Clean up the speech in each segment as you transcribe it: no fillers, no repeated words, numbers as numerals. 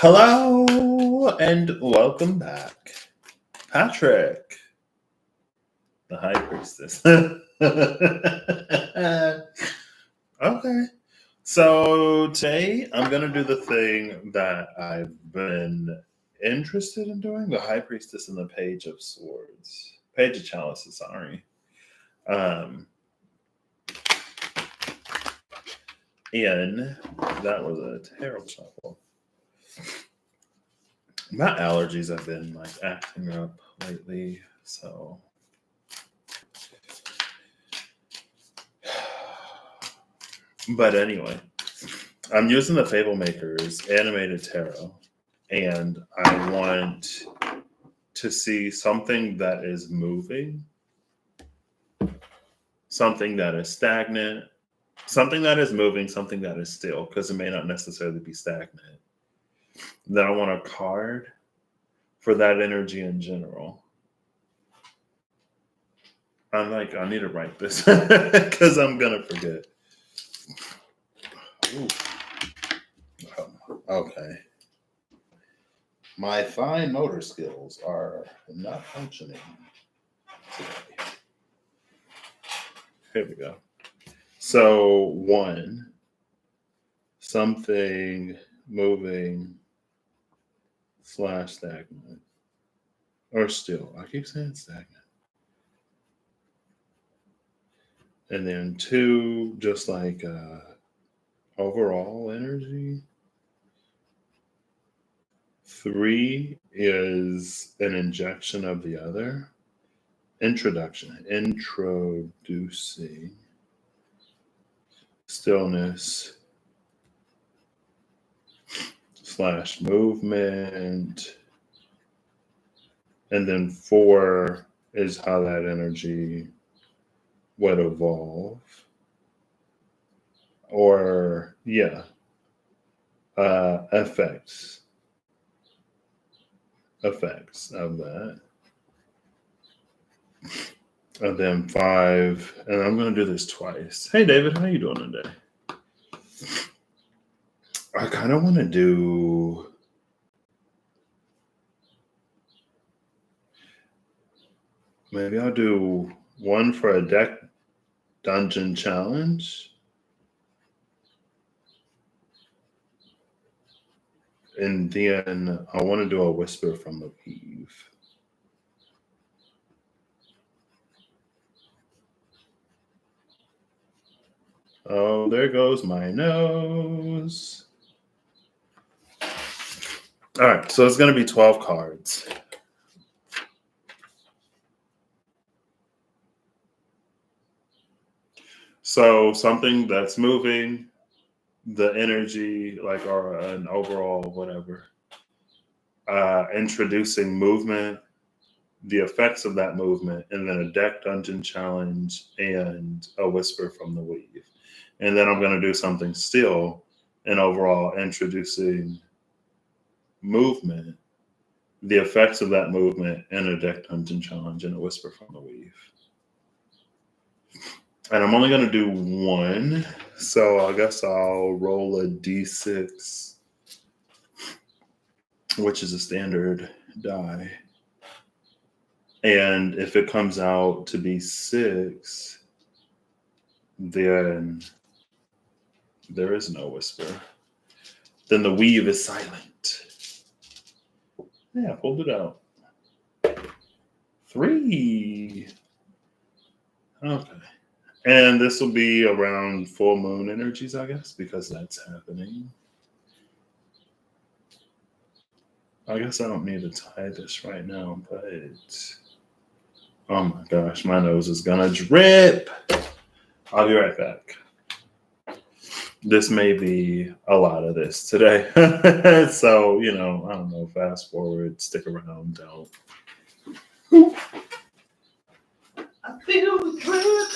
Hello and welcome back, Patrick, the High Priestess. Okay, so today I'm gonna do the thing that I've been interested in doing: the High Priestess and the Page of Swords, Page of Chalices. Sorry, um, and that was a terrible shuffle. My allergies have been like acting up lately, so but anyway, I'm using the Fable Makers animated tarot, and I want to see something that is moving, something that is stagnant, something that is moving, something that is still, because it may not necessarily be stagnant. Then I want a card for that energy in general. I need to write this because I'm gonna forget. Ooh. Okay. My fine motor skills are not functioning today. Here we go. So, one, something moving / stagnant. Or still. I keep saying stagnant. And then two, just like overall energy. Three is an injection of the other. Introducing stillness / movement. And then four is how that energy would evolve. Or, yeah, effects of that. And then five, and I'm going to do this twice. Hey, David, how you doing today? I kind of want to do maybe I'll do one for a deck dungeon challenge. And then I want to do a whisper from the weave. Oh, there goes my nose. All right, so it's going to be 12 cards. So something that's moving, the energy, like, or an overall whatever. Introducing movement, the effects of that movement, and then a deck dungeon challenge and a whisper from the weave. And then I'm going to do something still, and overall introducing movement, the effects of that movement, and a deck dungeon challenge and a whisper from the weave. And I'm only going to do one, so I guess I'll roll a d6, which is a standard die. And if it comes out to be 6, then there is no whisper. Then the weave is silent. Yeah, pulled it out. 3. Okay. And this will be around full moon energies, I guess, because that's happening. I guess I don't need to tie this right now, but oh my gosh, my nose is gonna drip. I'll be right back. This may be a lot of this today. So, I don't know, fast forward, stick around, don't. I feel the drip.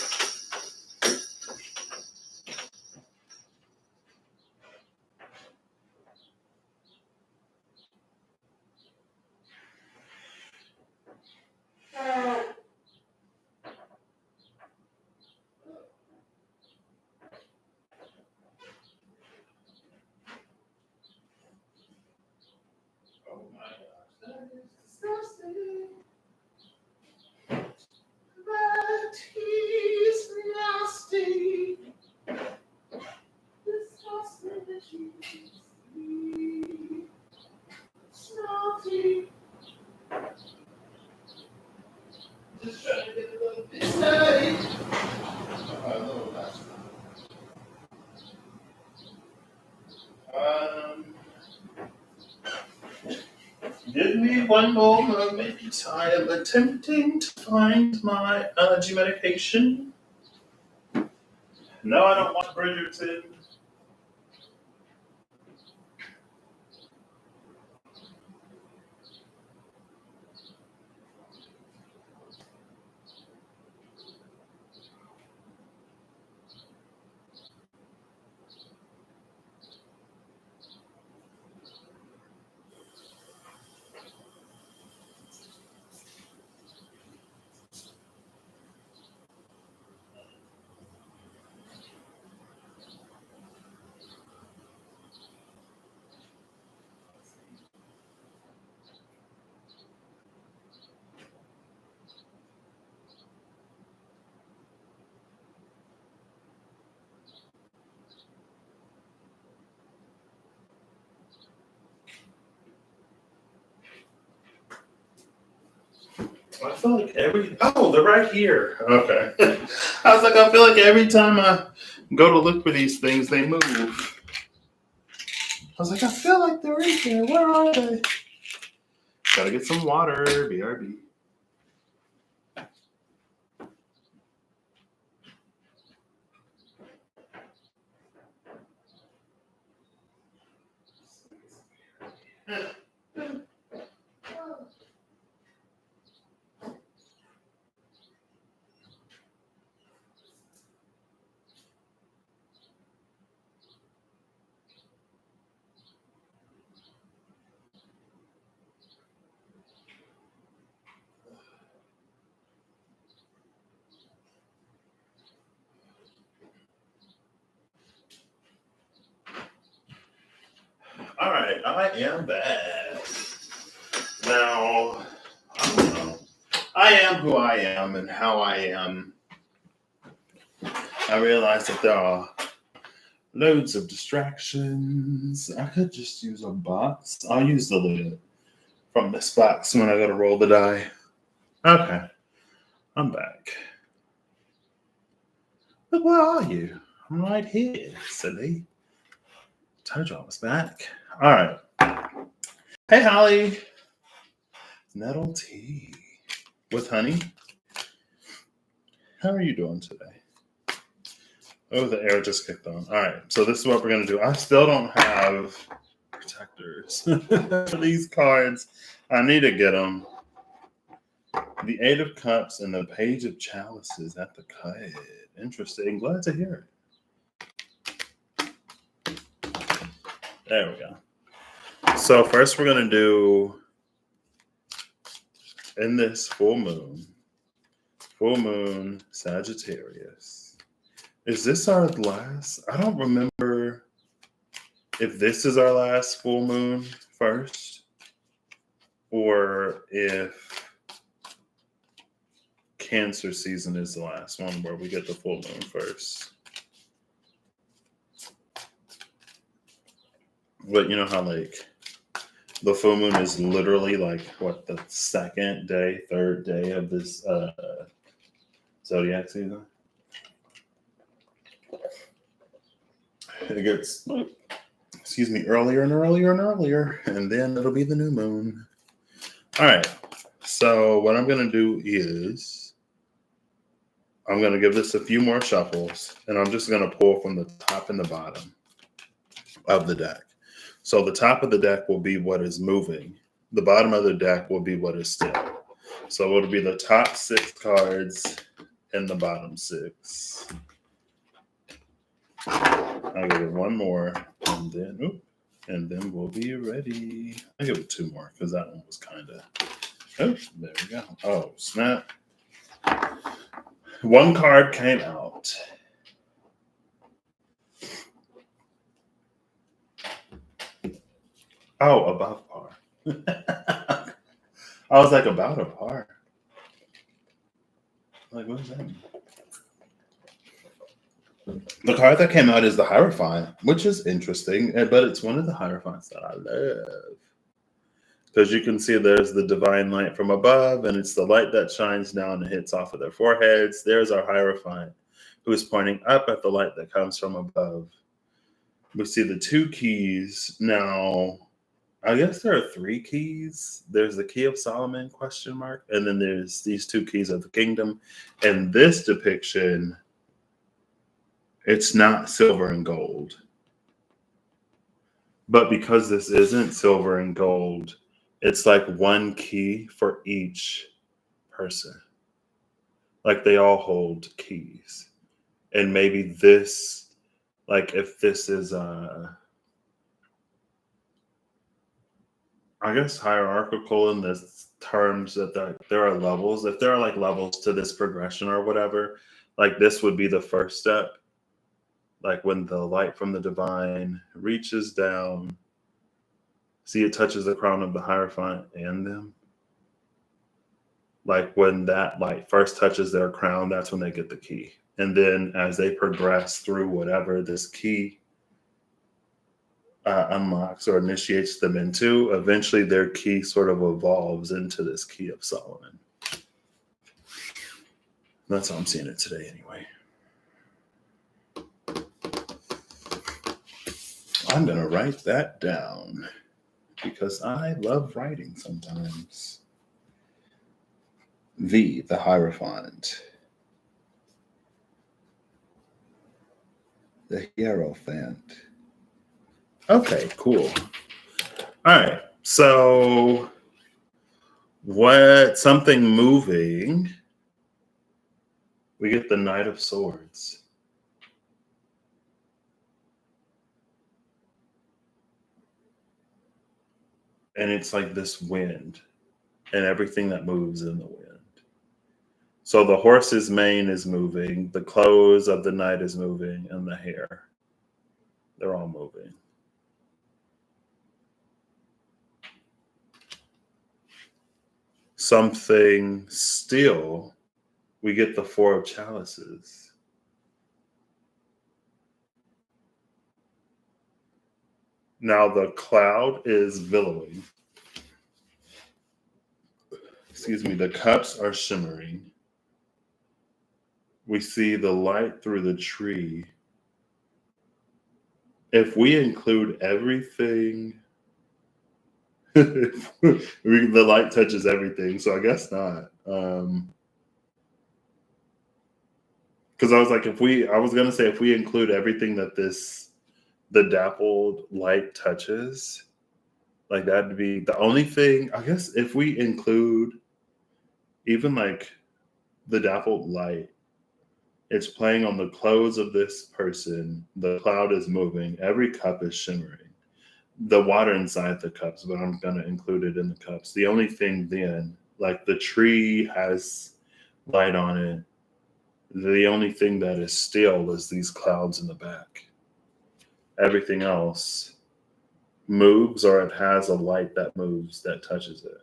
Give me one moment in time attempting to find my allergy medication. No, I don't want Bridgerton. I feel like they're right here. Okay. I was like, I feel like every time I go to look for these things, they move. I was like, I feel like they're in here. Where are they? Gotta get some water. BRB. All right, I am back. Now, I don't know. I am who I am and how I am. I realize that there are loads of distractions. I could just use a box. I'll use the lid from this box when I go to roll the die. Okay, I'm back. But where are you? I'm right here, silly. Told you I was back. All right. Hey, Holly. Nettle tea with honey. How are you doing today? Oh, the air just kicked on. All right. So this is what we're going to do. I still don't have protectors for these cards. I need to get them. The Eight of Cups and the Page of Chalices at the cut. Interesting. Glad to hear it. There we go. So first we're going to do in this full moon Sagittarius. Is this our last? I don't remember if this is our last full moon first or if Cancer season is the last one where we get the full moon first. But you know how like the full moon is literally like what, the second day, third day of this zodiac season? It gets, earlier and earlier and earlier, and then it'll be the new moon. All right. So what I'm going to do is I'm going to give this a few more shuffles, and I'm just going to pull from the top and the bottom of the deck. So the top of the deck will be what is moving. The bottom of the deck will be what is still. So it'll be the top 6 cards and the bottom 6. I'll give it one more, and then we'll be ready. I'll give it 2 more because that one was kind of. Oh, there we go. Oh, snap. One card came out. Oh, above par. I was like, about a par. Like, what does that mean? The card that came out is the Hierophant, which is interesting, but it's one of the Hierophants that I love. Because you can see there's the divine light from above, and it's the light that shines down and hits off of their foreheads. There's our Hierophant, who is pointing up at the light that comes from above. We see the 2 keys. Now, I guess there are three keys. There's the key of Solomon, question mark, and then there's these two keys of the kingdom. And this depiction, it's not silver and gold. But because this isn't silver and gold, it's like one key for each person. Like they all hold keys. And maybe this, like if this is I guess hierarchical in this terms that there are levels. If there are like levels to this progression or whatever, like this would be the first step. Like when the light from the divine reaches down, see it touches the crown of the Hierophant and them. Like when that light first touches their crown, that's when they get the key. And then as they progress through whatever this key unlocks or initiates them into, eventually their key sort of evolves into this key of Solomon. That's how I'm seeing it today, anyway. I'm going to write that down because I love writing sometimes. The Hierophant. The Hierophant. Okay, cool. All right. So what something moving, we get the Knight of Swords. And it's like this wind and everything that moves in the wind. So the horse's mane is moving, the clothes of the knight is moving, and the hair. They're all moving. Something still, we get the Four of Chalices. Now the cloud is billowing. Excuse me, the cups are shimmering. We see the light through the tree. If we include everything, the light touches everything, so I guess not. Because I was like, I was gonna say if we include everything that the dappled light touches, like that'd be the only thing. I guess if we include even like the dappled light, it's playing on the clothes of this person. The cloud is moving. Every cup is shimmering. The water inside the cups, but I'm going to include it in the cups. The only thing then, like the tree has light on it. The only thing that is still is these clouds in the back. Everything else moves, or it has a light that moves that touches it.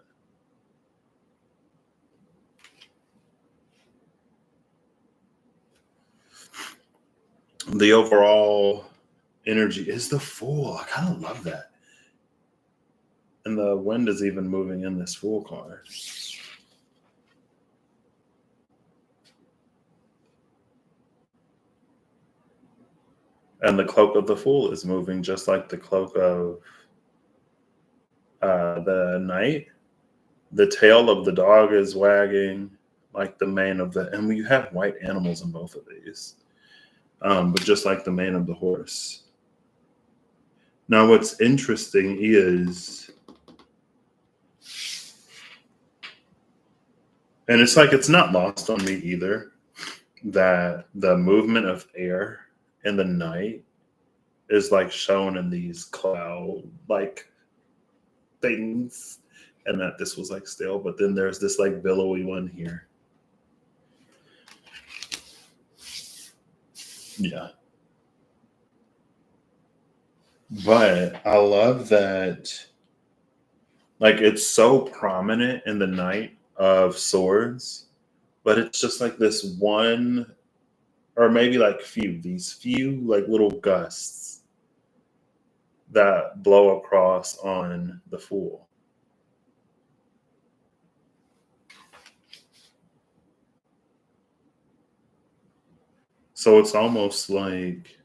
The overall energy is the Fool. I kind of love that. And the wind is even moving in this Fool card. And the cloak of the Fool is moving just like the cloak of the Knight. The tail of the dog is wagging like the mane of and we have white animals in both of these. But just like the mane of the horse. Now, what's interesting is, and it's like it's not lost on me either, that the movement of air in the night is like shown in these cloud like things, and that this was like still, but then there's this like billowy one here. Yeah. But I love that, like, it's so prominent in the Knight of Swords, but it's just like this one, or maybe like these few like little gusts that blow across on the Fool. So it's almost like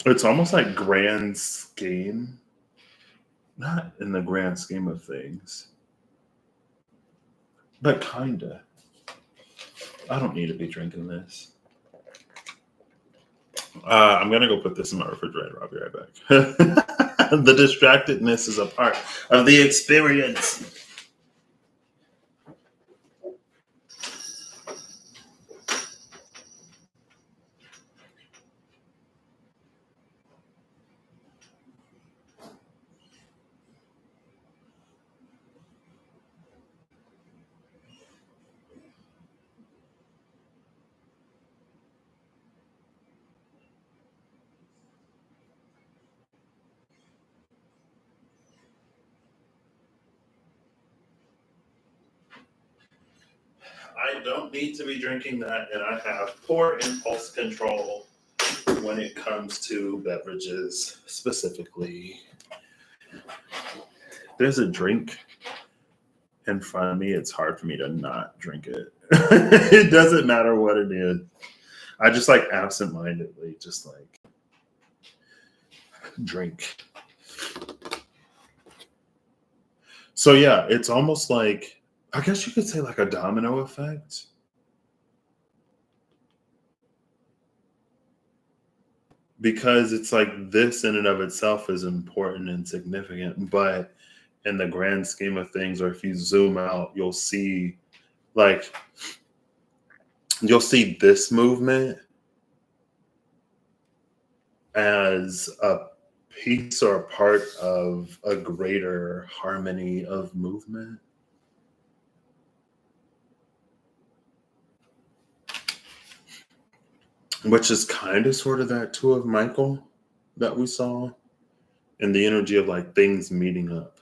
It's almost like grand scheme, not in the grand scheme of things, but kinda. I don't need to be drinking this. I'm gonna go put this in my refrigerator. I'll be right back. The distractedness is a part of the experience. I don't need to be drinking that, and I have poor impulse control when it comes to beverages specifically. There's a drink in front of me, it's hard for me to not drink it. It doesn't matter what it is. I just like absentmindedly just like drink. So yeah, it's almost like, I guess you could say like a domino effect. Because it's like this in and of itself is important and significant, but in the grand scheme of things, or if you zoom out, like you'll see this movement as a piece or a part of a greater harmony of movement. Which is kind of sort of that two of Michael that we saw, and the energy of like things meeting up.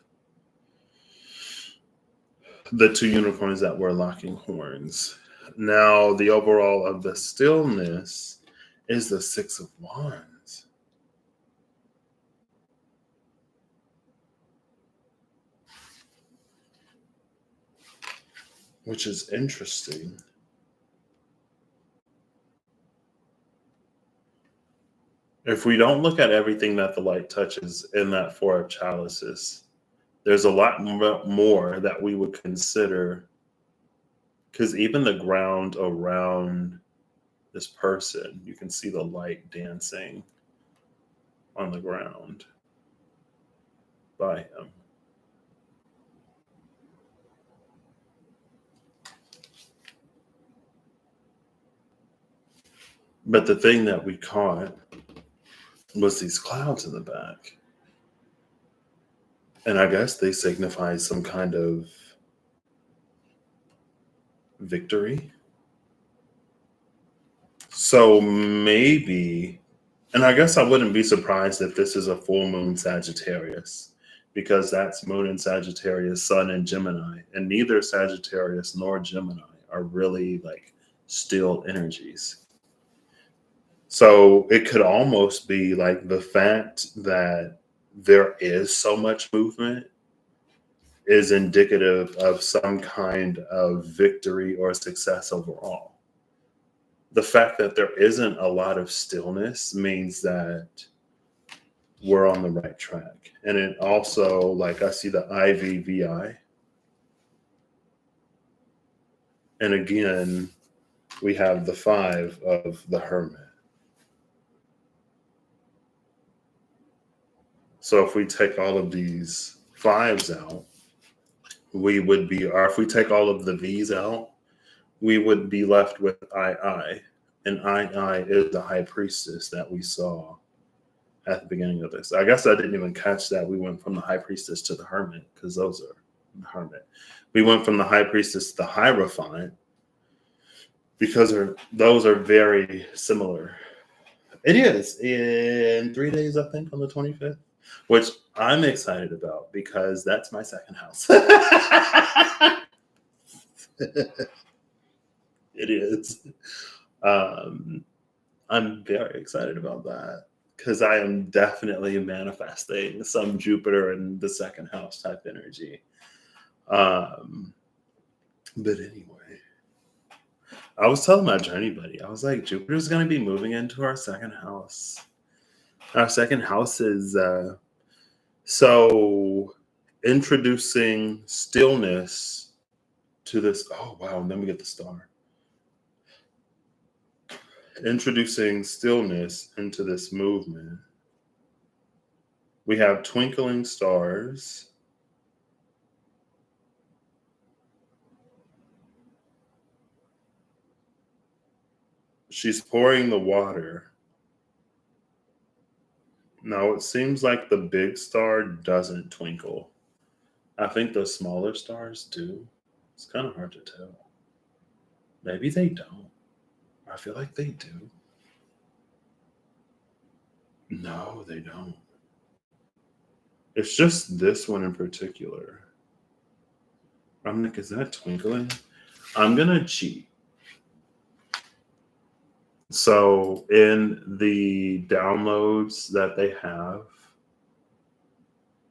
The two unicorns that were locking horns. Now, the overall of the stillness is the Six of Wands. Which is interesting. If we don't look at everything that the light touches in that Four of Chalices, there's a lot more that we would consider, because even the ground around this person, you can see the light dancing on the ground by him. But the thing that we caught was these clouds in the back. And I guess they signify some kind of victory. So maybe, and I guess I wouldn't be surprised if this is a full moon Sagittarius, because that's moon in Sagittarius, sun in Gemini, and neither Sagittarius nor Gemini are really like still energies. So it could almost be like the fact that there is so much movement is indicative of some kind of victory or success overall. The fact that there isn't a lot of stillness means that we're on the right track. And it also, like, I see the IVVI. And again, we have the Five of the Hermit. So if we take all of these fives out, we would be, or if we take all of the V's out, we would be left with II. And II is the High Priestess that we saw at the beginning of this. I guess I didn't even catch that. We went from the High Priestess to the Hermit, because those are the Hermit. We went from the High Priestess to the Hierophant, because those are very similar. It is in 3 days, I think, on the 25th, which I'm excited about because that's my second house. It is. I'm very excited about that because I am definitely manifesting some Jupiter in the second house type energy. But anyway, I was telling my journey buddy, I was like, Jupiter's going to be moving into our second house Our second house is so introducing stillness to this. Oh, wow. And then we get the star. Introducing stillness into this movement. We have twinkling stars. She's pouring the water. Now, it seems like the big star doesn't twinkle. I think the smaller stars do. It's kind of hard to tell. Maybe they don't. I feel like they do. No, they don't. It's just this one in particular. I'm like, is that twinkling? I'm going to cheat. So, in the downloads that they have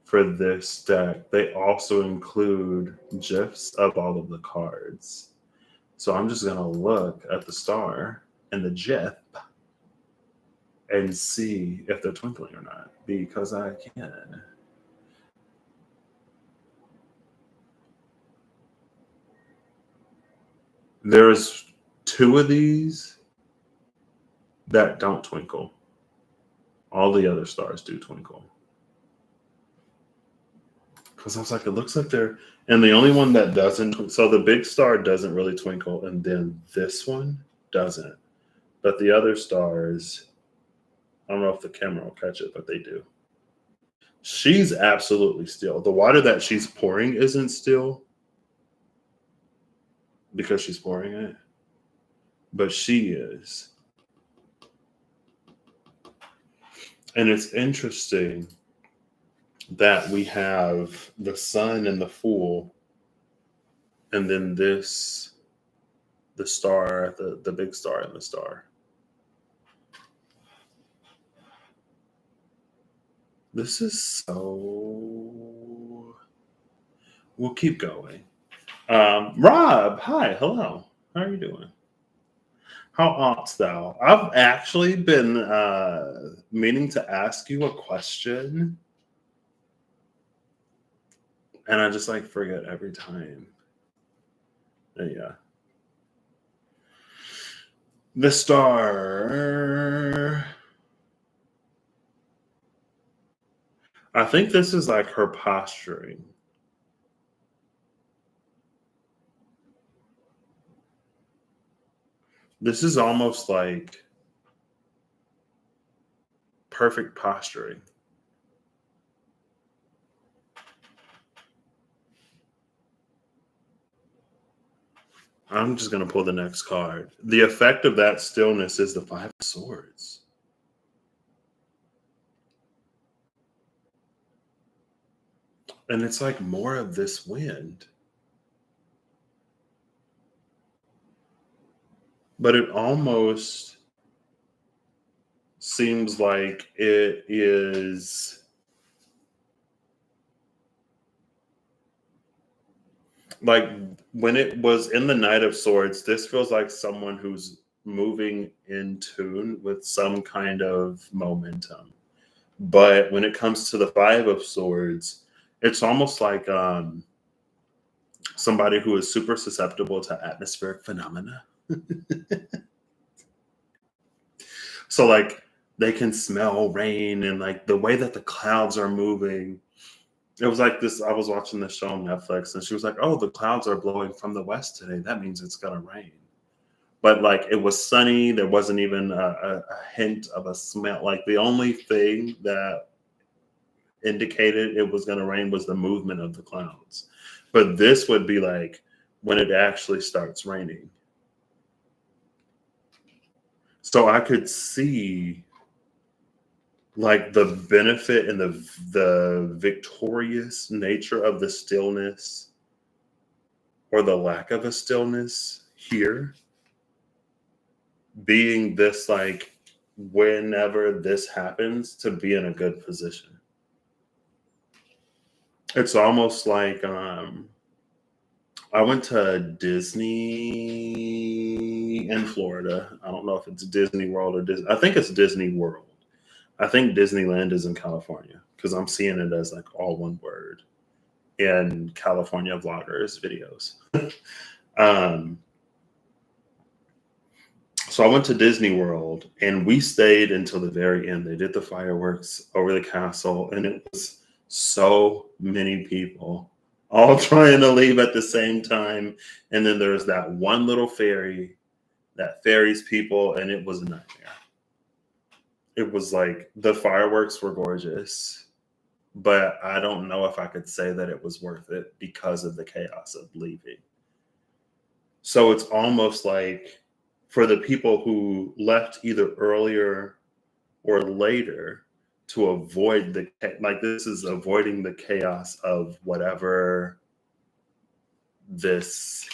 for this deck, they also include GIFs of all of the cards. So, I'm just going to look at the star and the GIF and see if they're twinkling or not, because I can. There's two of these that don't twinkle. All the other stars do twinkle. Because I was like, it looks like they're, and the only one that doesn't, so the big star doesn't really twinkle, and then this one doesn't. But the other stars, I don't know if the camera will catch it, but they do. She's absolutely still. The water that she's pouring isn't still because she's pouring it, but she is. And it's interesting that we have the sun and the fool, and then this, the star, the big star and the star. This is so. We'll keep going. Rob, hi, hello. How are you doing? How art thou? I've actually been meaning to ask you a question, and I just like forget every time. Yeah. The star. I think this is like her posturing. This is almost like perfect posturing. I'm just going to pull the next card. The effect of that stillness is the Five of Swords. And it's like more of this wind. But it almost seems like it is like when it was in the Knight of Swords, this feels like someone who's moving in tune with some kind of momentum. But when it comes to the Five of Swords, it's almost like somebody who is super susceptible to atmospheric phenomena. So like they can smell rain, and like the way that the clouds are moving. It was like this. I was watching this show on Netflix, and she was like, "Oh, the clouds are blowing from the west today. That means it's gonna rain." But like it was sunny. There wasn't even a hint of a smell. Like the only thing that indicated it was gonna rain was the movement of the clouds. But this would be like when it actually starts raining. So I could see like the benefit and the victorious nature of the stillness, or the lack of a stillness here, being this like whenever this happens to be in a good position. It's almost like I went to Disney in Florida. I don't know if it's Disney World or Disney. I think it's Disney World. I think Disneyland is in California because I'm seeing it as like all one word in California vloggers videos. um, so I went to Disney World and we stayed until the very end. They did the fireworks over the castle, and it was so many people all trying to leave at the same time. And then there's that one little ferry that ferries people, and it was a nightmare. It was like the fireworks were gorgeous, but I don't know if I could say that it was worth it because of the chaos of leaving. So it's almost like for the people who left either earlier or later to avoid like this is avoiding the chaos of whatever this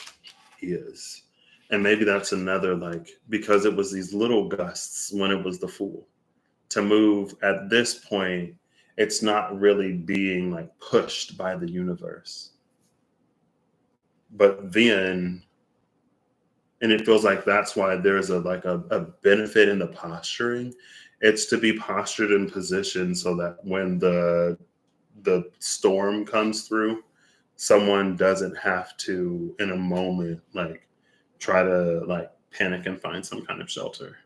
is. And maybe that's another, like, because it was these little gusts when it was the Fool. To move at this point, it's not really being like pushed by the universe. But then, and it feels like that's why there's a benefit in the posturing. It's to be postured in position so that when the storm comes through, someone doesn't have to in a moment like try to like panic and find some kind of shelter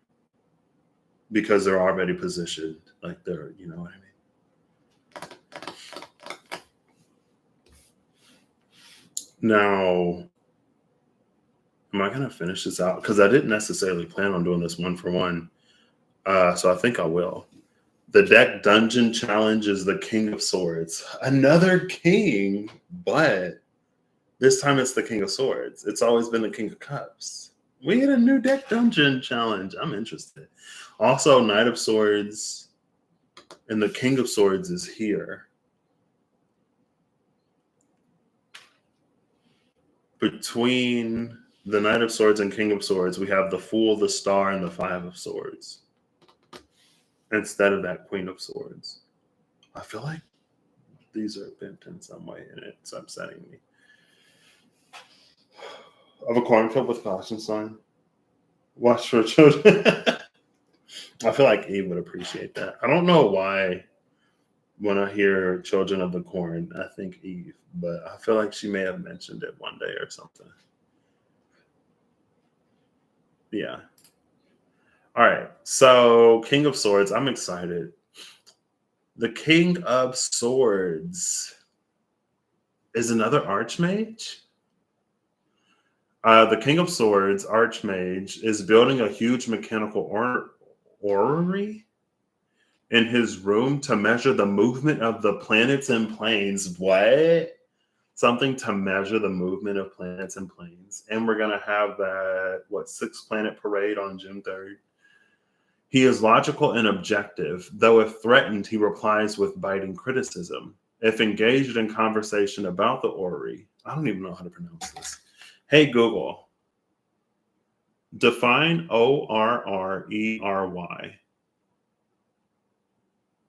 because they're already positioned, like they're, you know what I mean? Now, am I gonna finish this out? Because I didn't necessarily plan on doing this one for one. So I think I will. The deck dungeon challenge is the King of Swords. Another king, but this time it's the King of Swords. It's always been the King of Cups. We get a new deck dungeon challenge. I'm interested. Also, Knight of Swords and the King of Swords is here. Between the Knight of Swords and King of Swords, we have the Fool, the Star, and the Five of Swords instead of that Queen of Swords. I feel like these are bent in some way, and it's upsetting me. I have a coin flip with caution sign. Watch for children. I feel like Eve would appreciate that. I don't know why when I hear Children of the Corn, I think Eve, but I feel like she may have mentioned it one day or something. Yeah. All right. So, King of Swords, I'm excited. The King of Swords is another Archmage. The King of Swords, Archmage, is building a huge mechanical orrery in his room to measure the movement of the planets and planes. What? Something to measure the movement of planets and planes. And we're going to have that, 6-planet parade on June 3rd. He is logical and objective, though if threatened, he replies with biting criticism. If engaged in conversation about the orrery, I don't even know how to pronounce this. Hey, Google, define ORRERY.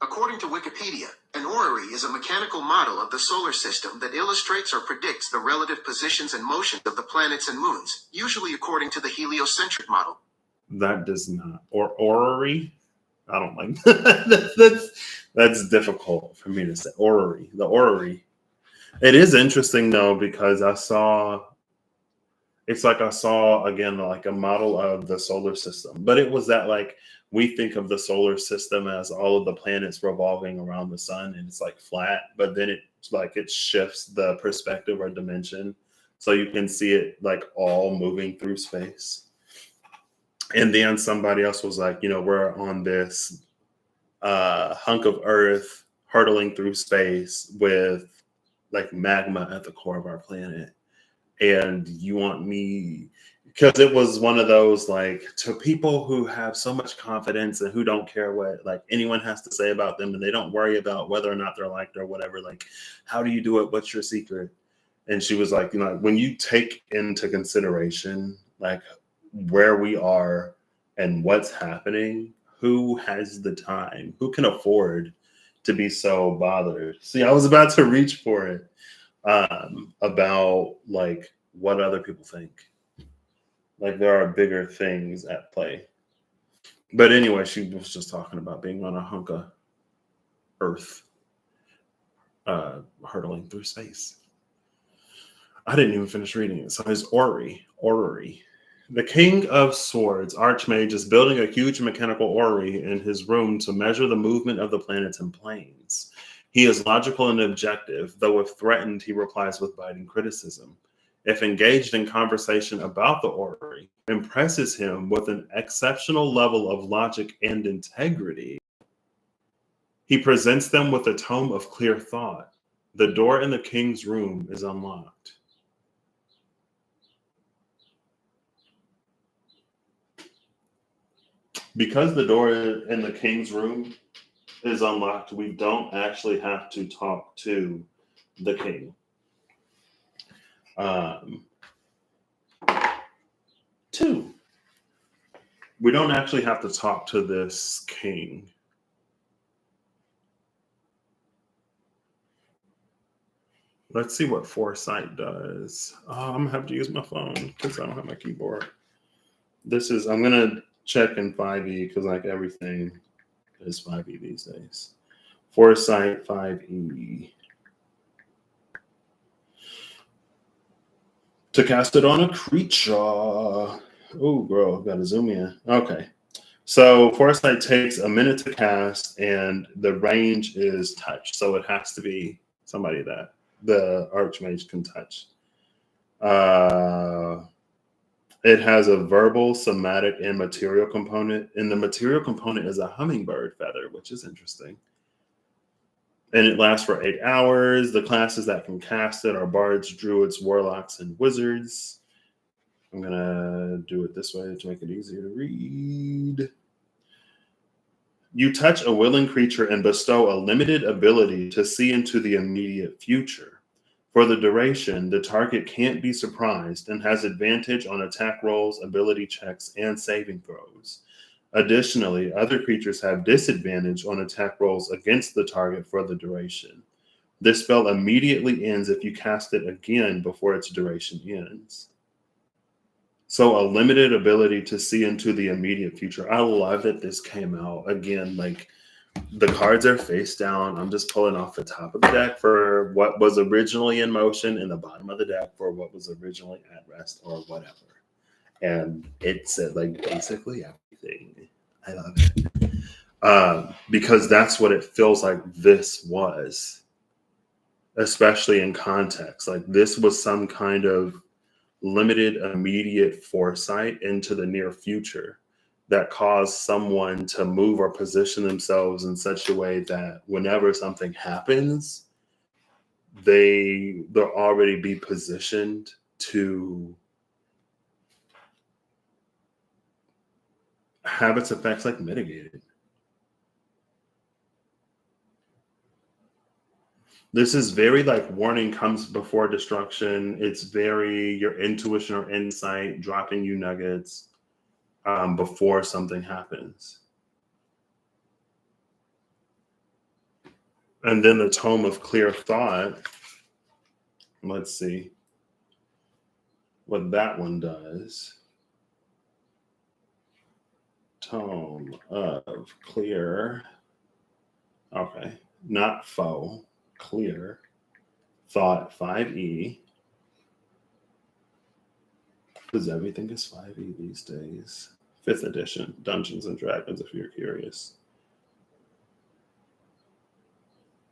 According to Wikipedia, an orrery is a mechanical model of the solar system that illustrates or predicts the relative positions and motions of the planets and moons, usually according to the heliocentric model. That does not. Or orrery? I don't like that. That's difficult for me to say. Orrery. The orrery. It is interesting, though, because I saw again like a model of the solar system, but it was that like we think of the solar system as all of the planets revolving around the sun and it's like flat, but then it shifts the perspective or dimension so you can see it like all moving through space. And then somebody else was like, we're on this hunk of earth hurtling through space with like magma at the core of our planet. And you want me, because it was one of those like to people who have so much confidence and who don't care what like anyone has to say about them, and they don't worry about whether or not they're liked or whatever. Like, how do you do it? What's your secret? And she was like, when you take into consideration like where we are and what's happening, who has the time? Who can afford to be so bothered? See, I was about to reach for it. About like what other people think. Like there are bigger things at play. But anyway, she was just talking about being on a hunk of earth, hurtling through space. I didn't even finish reading it. So his orrery. The King of Swords, Archmage, is building a huge mechanical orrery in his room to measure the movement of the planets and planes. He is logical and objective, though if threatened, he replies with biting criticism. If engaged in conversation about the orrery, impresses him with an exceptional level of logic and integrity. He presents them with a tome of clear thought. The door in the king's room is unlocked. Because the door in the king's room is unlocked, we don't actually have to talk to the king. Two, we don't actually have to talk to this king. Let's see what foresight does. I'm gonna have to use my phone because I don't have my keyboard. I'm gonna check in 5e because like everything is 5e these days. Foresight 5e. To cast it on a creature. Oh, girl, gotta zoom in. Okay. So Foresight takes a minute to cast, and the range is touch. So it has to be somebody that the Archmage can touch. It has a verbal, somatic, and material component. And the material component is a hummingbird feather, which is interesting. And it lasts for 8 hours. The classes that can cast it are bards, druids, warlocks, and wizards. I'm going to do it this way to make it easier to read. You touch a willing creature and bestow a limited ability to see into the immediate future. For the duration, the target can't be surprised and has advantage on attack rolls, ability checks, and saving throws. Additionally, other creatures have disadvantage on attack rolls against the target for the duration. This spell immediately ends if you cast it again before its duration ends. So a limited ability to see into the immediate future. I love that this came out. Again, like the cards are face down. I'm just pulling off the top of the deck for what was originally in motion and the bottom of the deck for what was originally at rest or whatever. And it said like basically everything. I love it. Because that's what it feels like this was, especially in context. Like this was some kind of limited immediate foresight into the near future that caused someone to move or position themselves in such a way that whenever something happens, they'll already be positioned to have its effects like mitigated. This is very like warning comes before destruction. It's very your intuition or insight dropping you nuggets before something happens. And then the tome of clear thought. Let's see what that one does. Tome of clear. Okay, not foe. Clear thought 5e. Because everything is 5e these days. 5th edition, Dungeons and Dragons, if you're curious.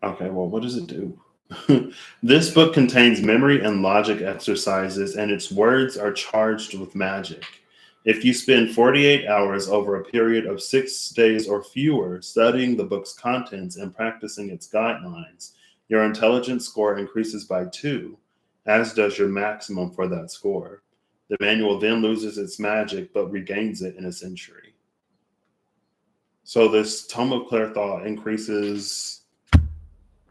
Okay, well, what does it do? This book contains memory and logic exercises, and its words are charged with magic. If you spend 48 hours over a period of 6 days or fewer studying the book's contents and practicing its guidelines, your intelligence score increases by 2, as does your maximum for that score. The manual then loses its magic, but regains it in a century. So this Tome of Clear Thought increases.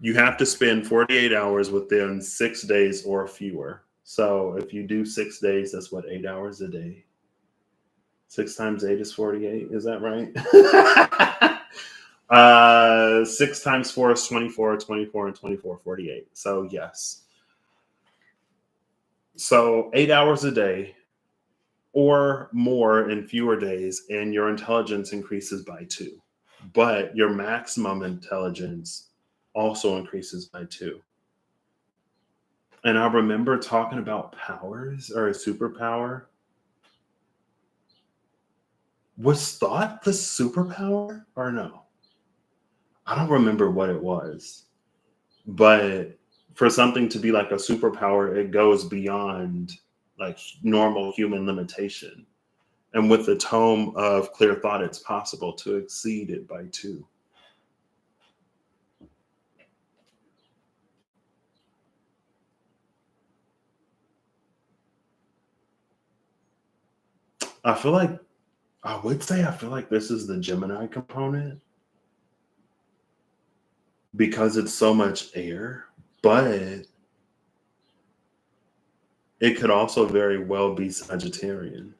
You have to spend 48 hours within 6 days or fewer. So if you do 6 days, that's what, 8 hours a day? 6 times 8 is 48. Is that right? 6 times 4 is 24, 24, and 24, 48. So yes. So 8 hours a day, or more in fewer days, and your intelligence increases by 2. But your maximum intelligence also increases by 2. And I remember talking about powers or a superpower. Was thought the superpower or no? I don't remember what it was. But for something to be like a superpower, it goes beyond like normal human limitation. And with the tome of clear thought, it's possible to exceed it by 2. I feel like I feel like this is the Gemini component because it's so much air, but it could also very well be Sagittarian.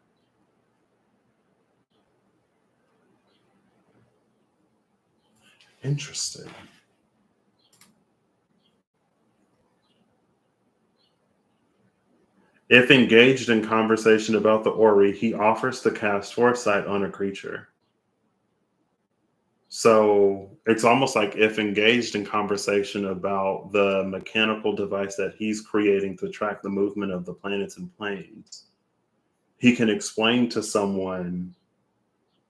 Interesting. If engaged in conversation about the Ori, he offers to cast foresight on a creature. So it's almost like if engaged in conversation about the mechanical device that he's creating to track the movement of the planets and planes, he can explain to someone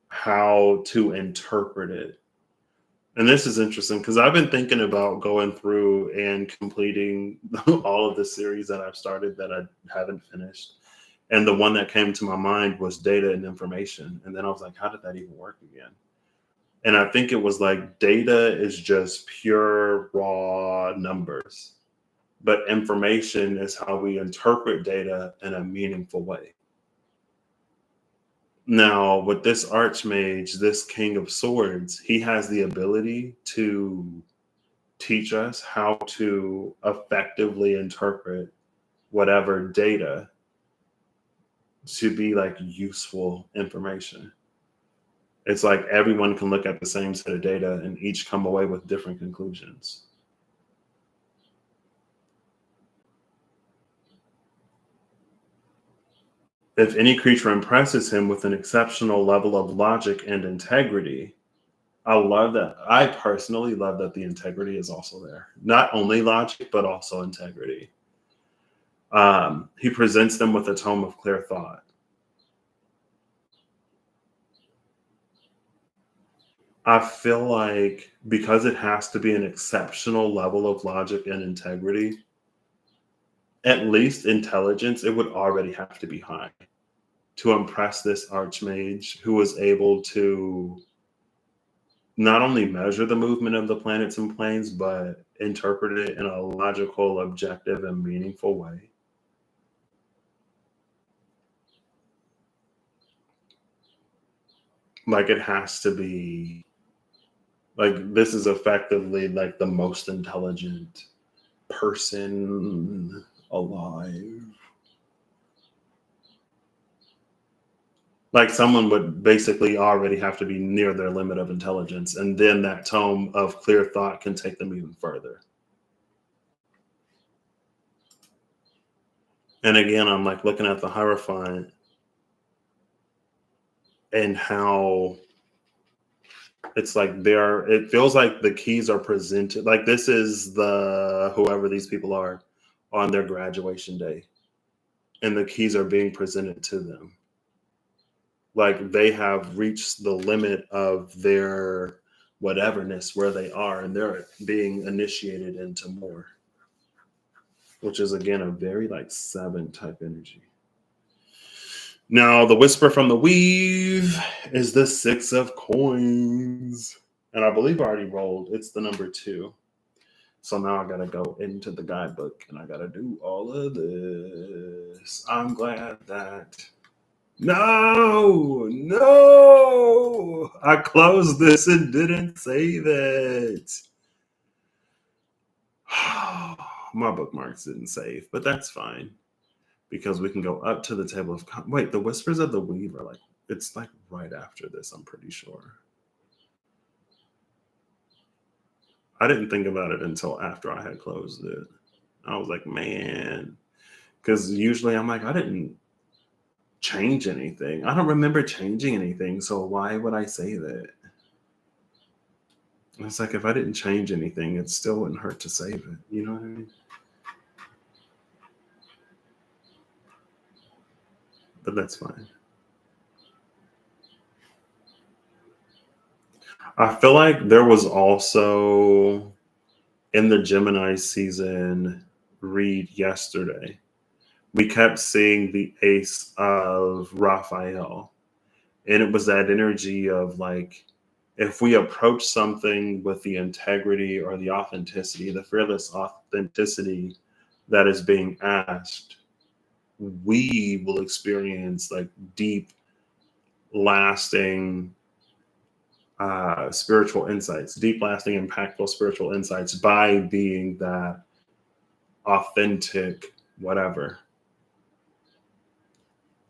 how to interpret it. And this is interesting because I've been thinking about going through and completing all of the series that I've started that I haven't finished. And the one that came to my mind was data and information. And then I was like, how did that even work again? And I think it was like data is just pure raw numbers, but information is how we interpret data in a meaningful way. Now, with this Archmage, this King of Swords, he has the ability to teach us how to effectively interpret whatever data to be like useful information. It's like everyone can look at the same set of data and each come away with different conclusions. If any creature impresses him with an exceptional level of logic and integrity, I love that. I personally love that the integrity is also there. Not only logic, but also integrity. He presents them with a tome of clear thought. I feel like because it has to be an exceptional level of logic and integrity, at least intelligence, it would already have to be high to impress this Archmage who was able to not only measure the movement of the planets and planes, but interpret it in a logical, objective, and meaningful way. Like it has to be like this is effectively like the most intelligent person alive. Like someone would basically already have to be near their limit of intelligence, and then that tome of clear thought can take them even further. And again, I'm like looking at the Hierophant and how it's like it feels like the keys are presented like this is the whoever these people are on their graduation day, and the keys are being presented to them. Like they have reached the limit of their whateverness where they are, and they're being initiated into more, which is again a very like 7 type energy. Now, the whisper from the weave is the 6 of coins. And I believe I already rolled. It's the number 2. So now I got to go into the guidebook and I got to do all of this. I'm glad that. No. I closed this and didn't save it. My bookmarks didn't save, but that's fine. Because we can go up to the table of wait, the whispers of the weave are like it's like right after this, I'm pretty sure. I didn't think about it until after I had closed it. I was like, man, because usually I'm like, I didn't change anything. I don't remember changing anything, so why would I say that? It's like if I didn't change anything, it still wouldn't hurt to save it. You know what I mean? But that's fine. I feel like there was also in the Gemini season read yesterday, we kept seeing the ace of Raphael. And it was that energy of like, if we approach something with the integrity or the authenticity, the fearless authenticity that is being asked, we will experience like deep, lasting spiritual insights, deep, lasting, impactful spiritual insights by being that authentic whatever.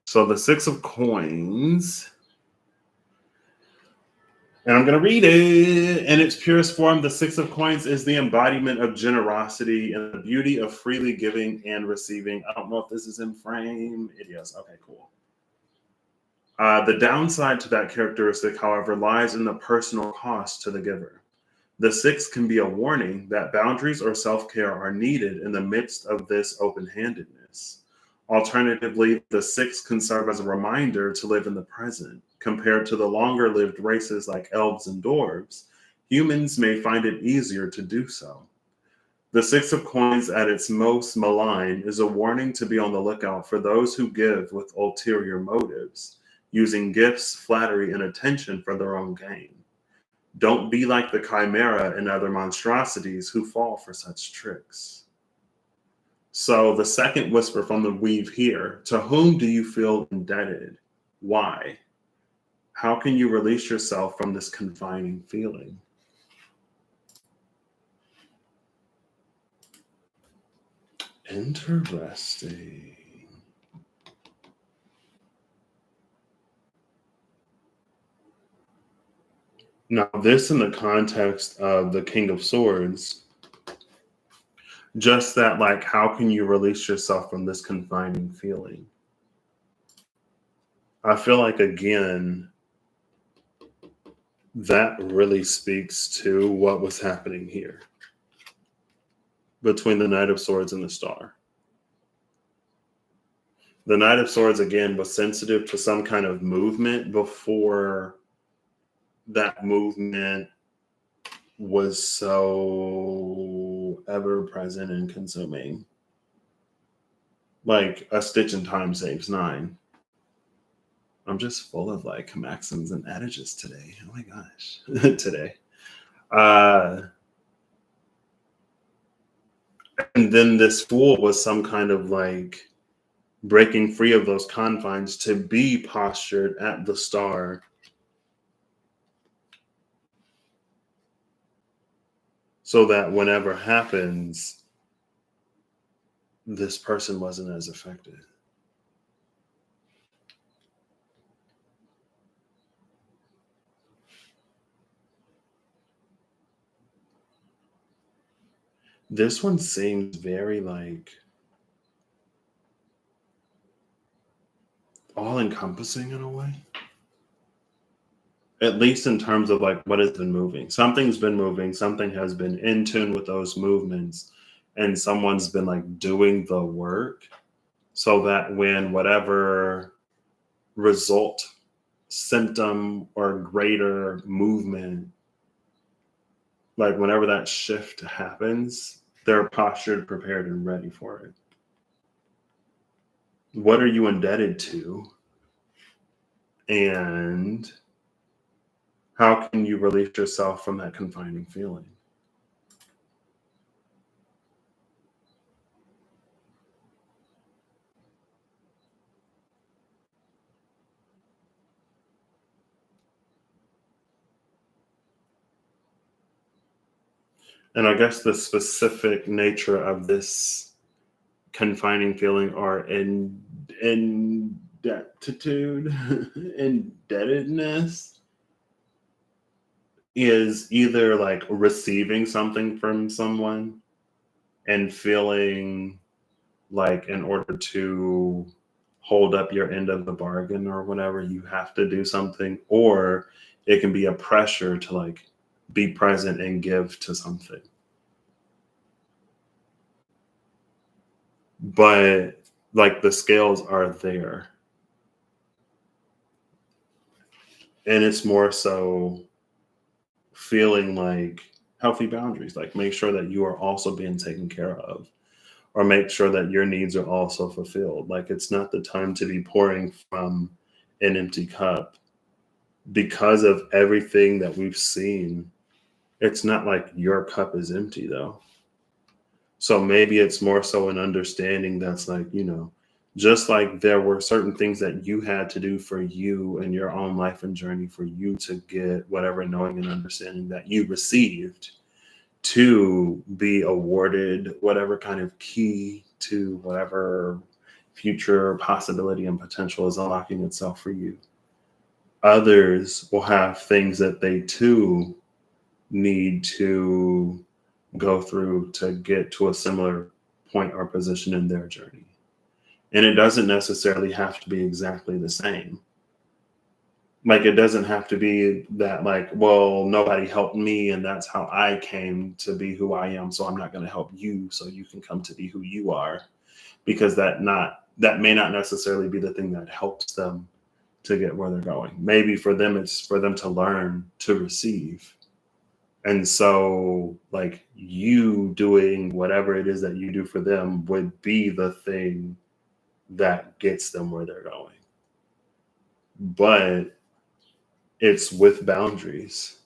So the Six of Coins, and I'm going to read it in its purest form. The Six of Coins is the embodiment of generosity and the beauty of freely giving and receiving. I don't know if this is in frame. It is. Okay, cool. The downside to that characteristic, however, lies in the personal cost to the giver. The six can be a warning that boundaries or self-care are needed in the midst of this open-handedness. Alternatively, the six can serve as a reminder to live in the present. Compared to the longer-lived races like elves and dwarves, humans may find it easier to do so. The Six of Coins at its most malign is a warning to be on the lookout for those who give with ulterior motives, using gifts, flattery, and attention for their own gain. Don't be like the chimera and other monstrosities who fall for such tricks. So the second whisper from the weave here, to whom do you feel indebted? Why? How can you release yourself from this confining feeling? Interesting. Now, this in the context of the King of Swords, just that, like, how can you release yourself from this confining feeling? I feel like, again, that really speaks to what was happening here between the Knight of Swords and the Star. The Knight of Swords, again, was sensitive to some kind of movement before that movement was so ever present and consuming. Like a stitch in time saves nine. I'm just full of like maxims and adages today. Oh my gosh. Today. And then this Fool was some kind of like breaking free of those confines to be postured at the Star. So that whenever happens, this person wasn't as affected. This one seems very like all encompassing in a way. At least in terms of like what has been moving. Something's been moving, something has been in tune with those movements, and someone's been like doing the work so that when whatever result, symptom, or greater movement, like whenever that shift happens, they're postured, prepared, and ready for it. What are you indebted to? And how can you release yourself from that confining feeling? And I guess the specific nature of this confining feeling or indebtitude, indebtedness is either like receiving something from someone and feeling like in order to hold up your end of the bargain or whatever. You have to do something, or it can be a pressure to like be present and give to something. But like the scales are there. And it's more so feeling like healthy boundaries, like make sure that you are also being taken care of, or make sure that your needs are also fulfilled. Like it's not the time to be pouring from an empty cup because of everything that we've seen. It's not like your cup is empty though. So maybe it's more so an understanding that's like, just like there were certain things that you had to do for you in your own life and journey for you to get whatever knowing and understanding that you received to be awarded whatever kind of key to whatever future possibility and potential is unlocking itself for you. Others will have things that they too need to go through to get to a similar point or position in their journey. And it doesn't necessarily have to be exactly the same. Like it doesn't have to be that like, well, nobody helped me and that's how I came to be who I am. So I'm not going to help you so you can come to be who you are, because that may not necessarily be the thing that helps them to get where they're going. Maybe for them, it's for them to learn to receive. And so like you doing whatever it is that you do for them would be the thing that gets them where they're going. But it's with boundaries.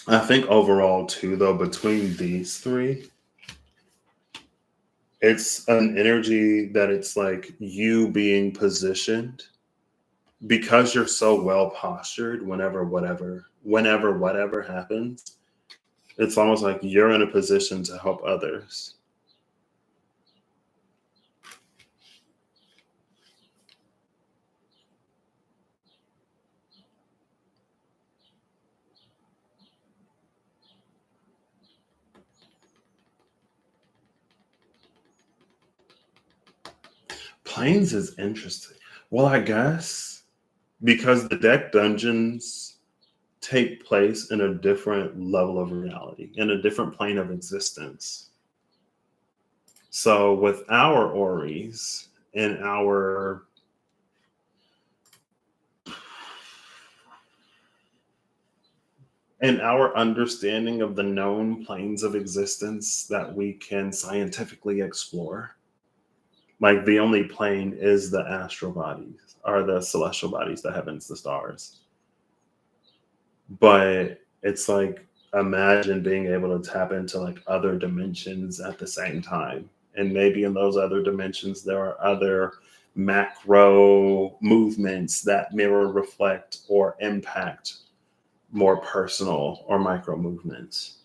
I think overall too, though, between these three, it's an energy that it's like you being positioned because you're so well postured whenever whatever happens. It's almost like you're in a position to help others. Planes is interesting. Well, I guess because the deck dungeons take place in a different level of reality, in a different plane of existence. So with our Oris and our understanding of the known planes of existence that we can scientifically explore, like the only plane is the astral bodies, or the celestial bodies, the heavens, the stars. But it's like imagine being able to tap into like other dimensions at the same time. And maybe in those other dimensions, there are other macro movements that mirror, reflect, or impact more personal or micro movements.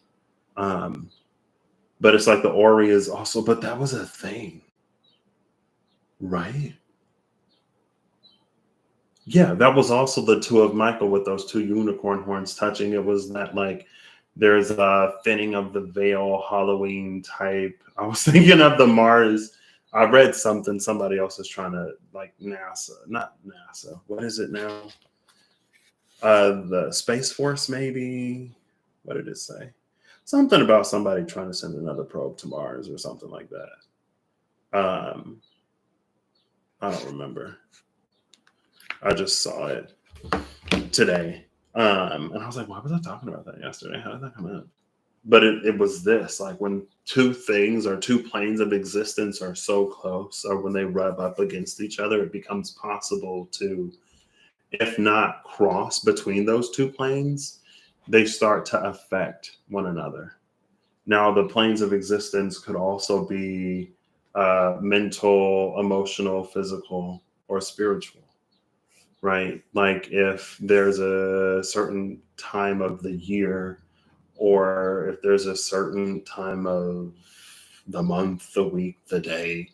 But it's like the Ori is also, but that was a thing, right? Yeah, that was also the two of Michael with those two unicorn horns touching. It was that like there's a thinning of the veil, Halloween type. I was thinking of the Mars. I read something somebody else is trying to like NASA, not NASA. What is it now? The Space Force, maybe. What did it say? Something about somebody trying to send another probe to Mars or something like that. I don't remember. I just saw it today. And I was like, why was I talking about that yesterday? How did that come up? But it was this, like when two things or two planes of existence are so close, or when they rub up against each other, it becomes possible to, if not cross between those two planes, they start to affect one another. Now, the planes of existence could also be mental, emotional, physical, or spiritual, right? Like if there's a certain time of the year, or if there's a certain time of the month, the week, the day,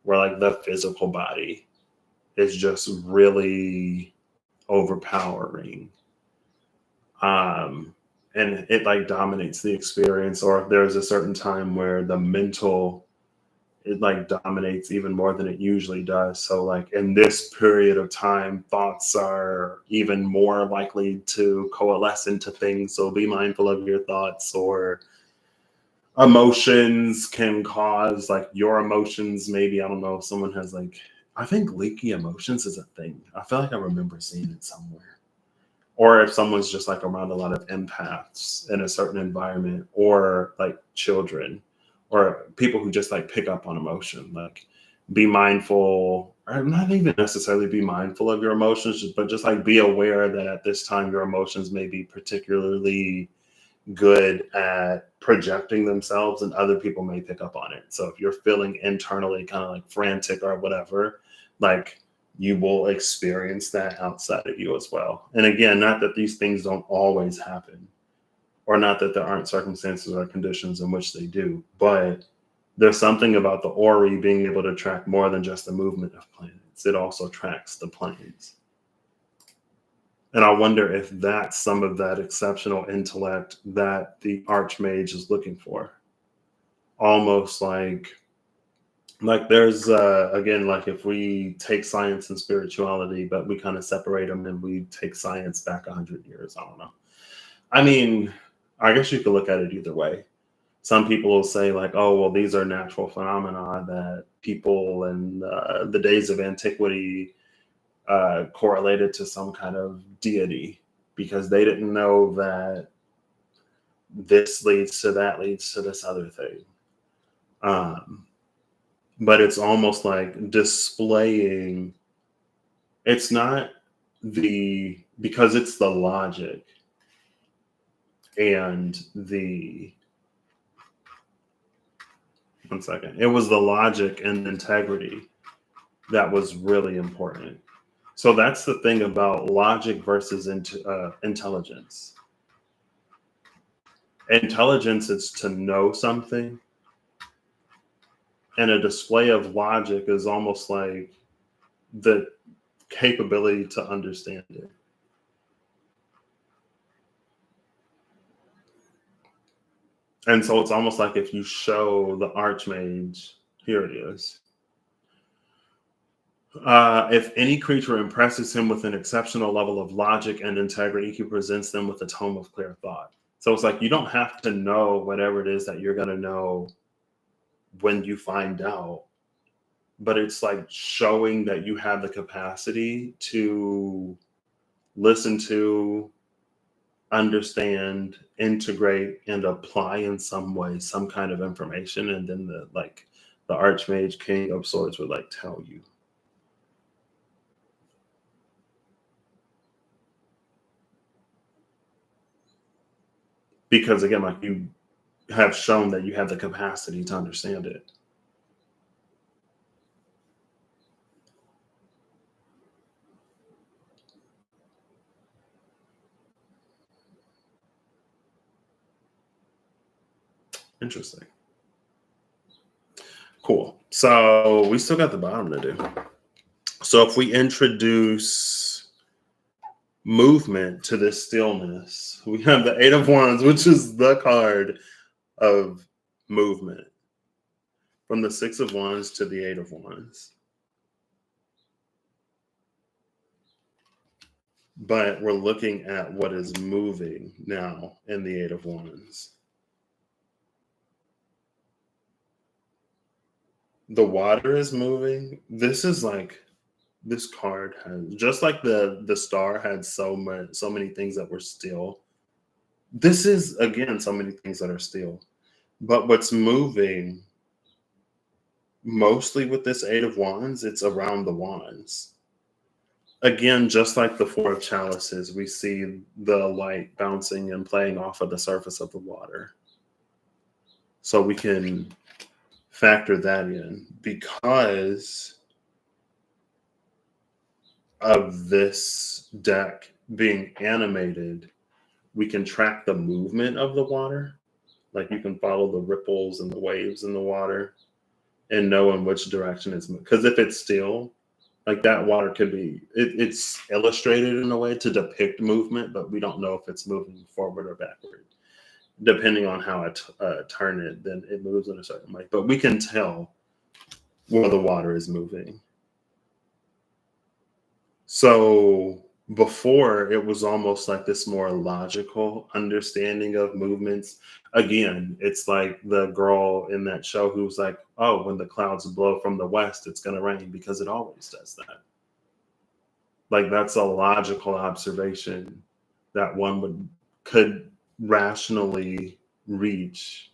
where like the physical body is just really overpowering. And it like dominates the experience, or if there's a certain time where the mental it like dominates even more than it usually does. So like in this period of time, thoughts are even more likely to coalesce into things. So be mindful of your thoughts, or emotions can cause like your emotions. Maybe, I don't know if someone has like, I think leaky emotions is a thing. I feel like I remember seeing it somewhere. Or if someone's just like around a lot of empaths in a certain environment, or like children, or people who just like pick up on emotion, like be mindful, or not even necessarily be mindful of your emotions, but just like be aware that at this time your emotions may be particularly good at projecting themselves, and other people may pick up on it. So if you're feeling internally kind of like frantic or whatever, like you will experience that outside of you as well. And again, not that these things don't always happen, or not that there aren't circumstances or conditions in which they do, but there's something about the Ori being able to track more than just the movement of planets. It also tracks the planes. And I wonder if that's some of that exceptional intellect that the Archmage is looking for. Almost like there's again, like if we take science and spirituality, but we kind of separate them and we take science back 100 years. I don't know. I mean, I guess you could look at it either way. Some people will say like, oh, well, these are natural phenomena that people in the days of antiquity correlated to some kind of deity, because they didn't know that this leads to that leads to this other thing. But it's almost like displaying, it's not because it's the logic and the, one second, it was the logic and integrity that was really important. So that's the thing about logic versus intelligence. Intelligence is to know something, and a display of logic is almost like the capability to understand it. And so it's almost like if you show the Archmage, here it is. If any creature impresses him with an exceptional level of logic and integrity, he presents them with a tome of clear thought. So it's like you don't have to know whatever it is that you're going to know when you find out, but it's like showing that you have the capacity to listen to, understand, integrate, and apply in some way some kind of information, and then the Archmage King of Swords would like tell you. Because again, like you have shown that you have the capacity to understand it. Interesting. Cool. So we still got the bottom to do. So if we introduce movement to this stillness, we have the Eight of Wands, which is the card of movement, from the Six of Wands to the Eight of Wands. But we're looking at what is moving now in the Eight of Wands. The water is moving. This is like, this card has, just like the star had so many things that were still. This is again so many things that are still. But what's moving mostly with this Eight of Wands, it's around the wands. Again, just like the Four of Chalices, we see the light bouncing and playing off of the surface of the water. So we can factor that in. Because of this deck being animated, we can track the movement of the water. Like you can follow the ripples and the waves in the water and know in which direction it's moving. Because if it's still, like that water could be, it's illustrated in a way to depict movement, but we don't know if it's moving forward or backward. Depending on how I turn it, then it moves in a certain way. But we can tell while the water is moving. So before, it was almost like this more logical understanding of movements. Again, it's like the girl in that show who was like, oh, when the clouds blow from the west, it's going to rain because it always does that. Like, that's a logical observation that one could rationally reach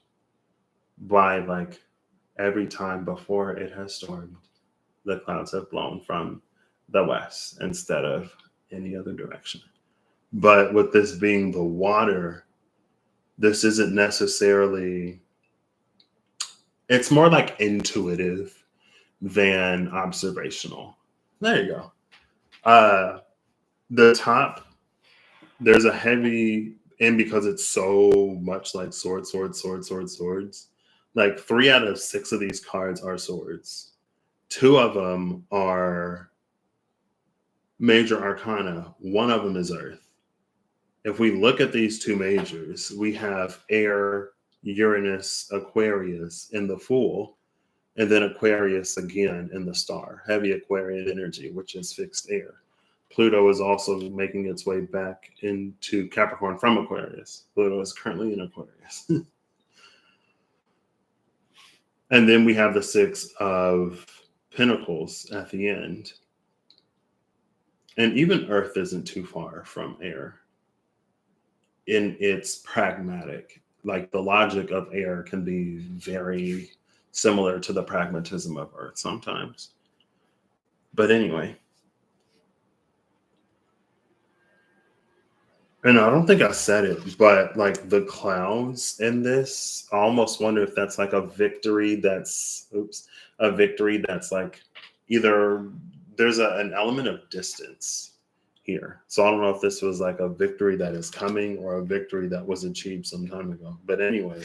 by, like, every time before it has stormed, the clouds have blown from the west instead of any other direction. But with this being the water, this isn't necessarily, it's more like intuitive than observational. There you go. The top, there's a heavy, and because it's so much like swords, like 3 out of 6 of these cards are swords. 2 of them are major arcana. 1 of them is earth. If we look at these 2 majors, we have air, Uranus, Aquarius in the Fool, and then Aquarius again in the Star, heavy Aquarian energy, which is fixed air. Pluto is also making its way back into Capricorn from Aquarius. Pluto is currently in Aquarius. And then we have the 6 of Pentacles at the end. And even Earth isn't too far from air in its pragmatic. Like, the logic of air can be very similar to the pragmatism of Earth sometimes. But anyway. And I don't think I said it, but like the clouds in this, I almost wonder if that's like a victory that's, like either there's an element of distance here. So I don't know if this was like a victory that is coming or a victory that was achieved some time ago. But anyway,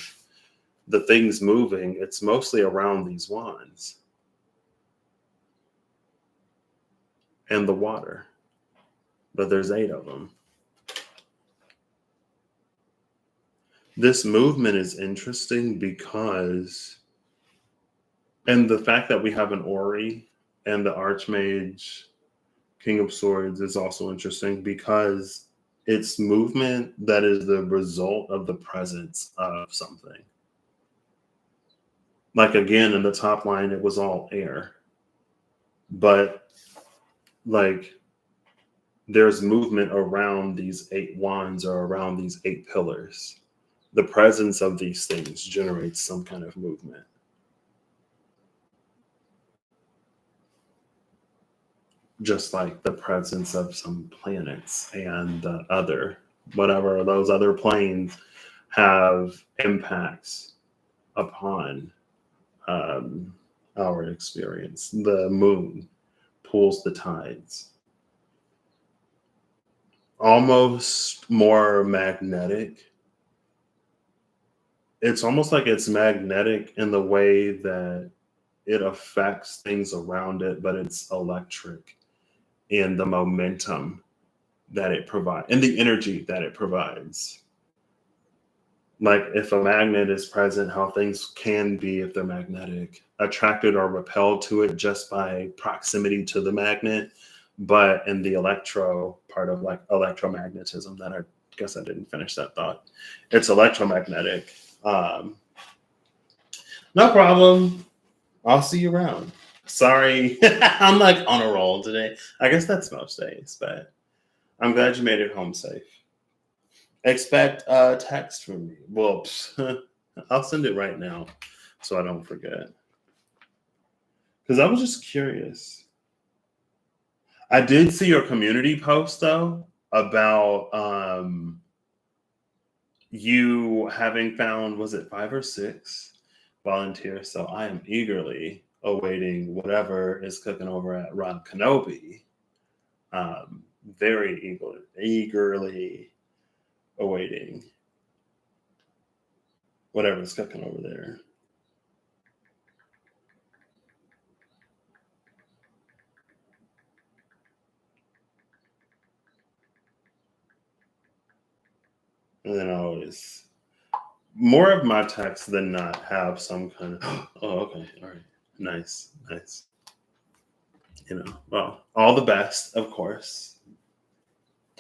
the things moving, it's mostly around these wands and the water, but there's 8 of them. This movement is interesting because, and the fact that we have an Ori and the Archmage King of Swords is also interesting because it's movement that is the result of the presence of something. Like, again, in the top line, it was all air. But like, there's movement around these 8 wands or around these 8 pillars. The presence of these things generates some kind of movement. Just like the presence of some planets and the other, whatever those other planes have impacts upon our experience. The moon pulls the tides. Almost more magnetic. It's almost like it's magnetic in the way that it affects things around it, but it's electric in the momentum that it provides and the energy that it provides. Like, if a magnet is present, how things can be, if they're magnetic, attracted or repelled to it just by proximity to the magnet. But in the electro part of like electromagnetism, that I guess I didn't finish that thought. It's electromagnetic. No problem. I'll see you around. Sorry, I'm like on a roll today. I guess that's most days, but I'm glad you made it home safe. Expect a text from me. Whoops. I'll send it right now so I don't forget. Because I was just curious. I did see your community post, though, about you having found, was it 5 or 6 volunteers? So I am eagerly awaiting whatever is cooking over at Rob Kenobi. Very eagerly awaiting whatever's cooking over there. And then I always, more of my texts than not have some kind of, oh, okay, all right. Nice. Well, all the best, of course.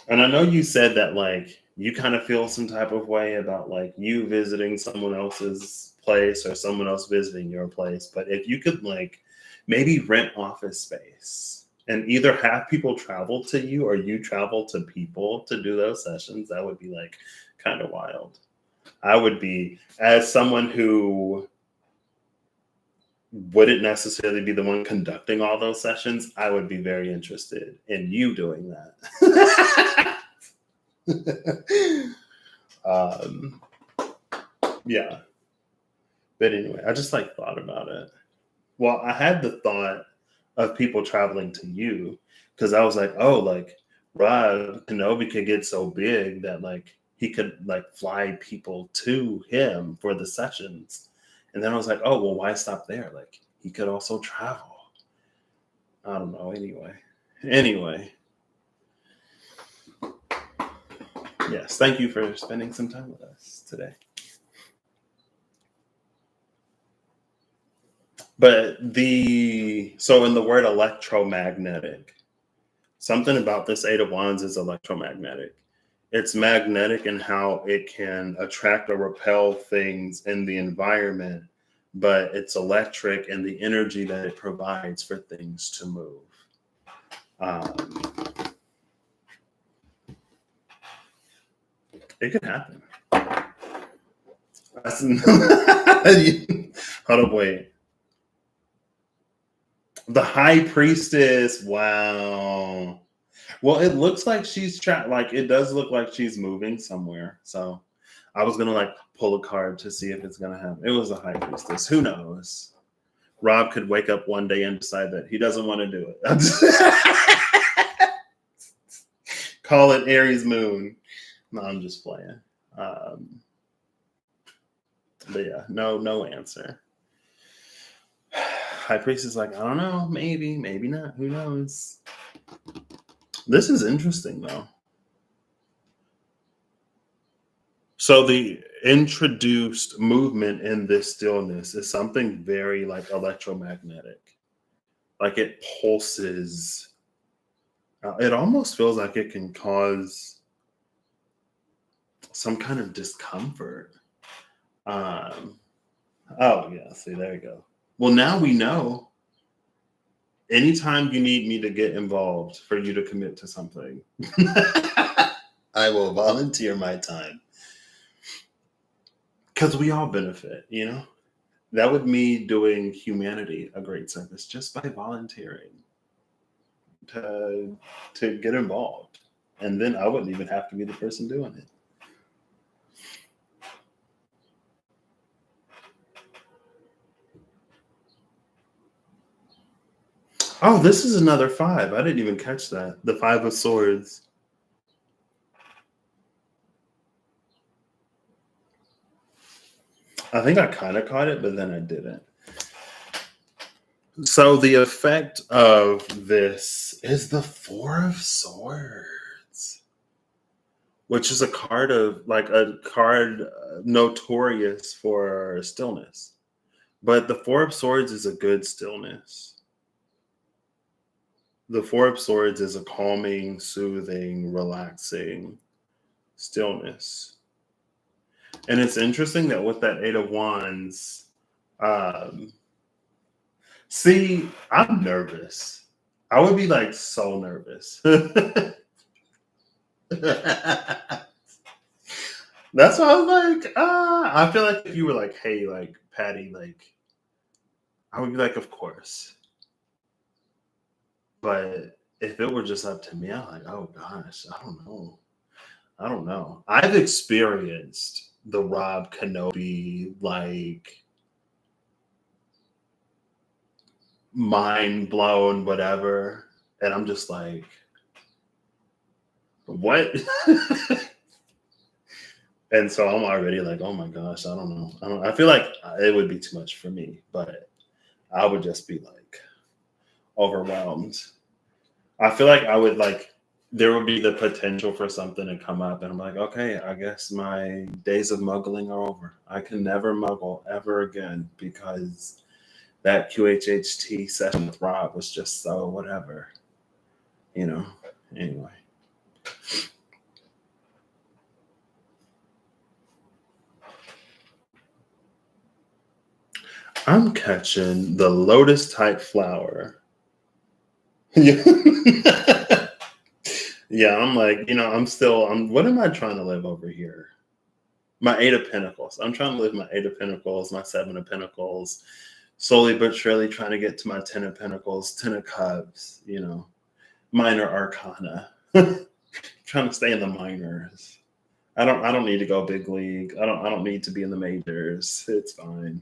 And I know you said that like you kind of feel some type of way about like you visiting someone else's place or someone else visiting your place. But if you could like maybe rent office space and either have people travel to you or you travel to people to do those sessions, that would be like kind of wild. I would be, as someone who wouldn't necessarily be the one conducting all those sessions, I would be very interested in you doing that. um, yeah. But anyway, I just like thought about it. Well, I had the thought of people traveling to you because I was like, oh, like Rob Kenobi could get so big that like he could like fly people to him for the sessions. And then I was like, oh, well, why stop there? Like he could also travel. I don't know. Anyway. Yes. Thank you for spending some time with us today. But so in the word electromagnetic, something about this Eight of Wands is electromagnetic. It's magnetic in how it can attract or repel things in the environment, but it's electric in the energy that it provides for things to move. It can happen. Hold up, wait. The High Priestess. Wow. Well, it looks like she's like it does look like she's moving somewhere. So I was gonna like pull a card to see if it's gonna happen. It was the High Priestess. Who knows? Rob could wake up one day and decide that he doesn't want to do it. Call it Aries Moon. No, I'm just playing. But yeah, no answer. High Priest is like, I don't know, maybe not. Who knows? This is interesting though. So the introduced movement in this stillness is something very like electromagnetic. Like it pulses. It almost feels like it can cause some kind of discomfort. Oh yeah, see, there you go. Well, now we know. Anytime you need me to get involved for you to commit to something, I will volunteer my time. Because we all benefit, you know? That would me doing humanity a great service just by volunteering to get involved. And then I wouldn't even have to be the person doing it. Oh, this is another 5. I didn't even catch that. The 5 of Swords. I think I kind of caught it, but then I didn't. So the effect of this is the 4 of Swords, which is a card notorious for stillness. But the 4 of Swords is a good stillness. The 4 of Swords is a calming, soothing, relaxing stillness. And it's interesting that with that 8 of Wands, see, I'm nervous. I would be like so nervous. That's why I was like, I feel like if you were like, hey, like Patty, like, I would be like, of course. But if it were just up to me, I'm like, oh gosh, I don't know. I've experienced the Rob Kenobi like mind blown, whatever. And I'm just like, what? And so I'm already like, oh my gosh, I don't know. I feel like it would be too much for me, but I would just be like overwhelmed. I feel like I would like, there would be the potential for something to come up and I'm like, okay, I guess my days of muggling are over. I can never muggle ever again because that QHHT session with Rob was just so whatever, you know. Anyway. I'm catching the lotus type flower. Yeah. Yeah, I'm like, what am I trying to live over here? My Eight of Pentacles. I'm trying to live my Eight of Pentacles, my Seven of Pentacles, slowly but surely trying to get to my Ten of Pentacles, Ten of Cups, minor arcana. Trying to stay in the minors. I don't need to go big league. I don't need to be in the majors. It's fine.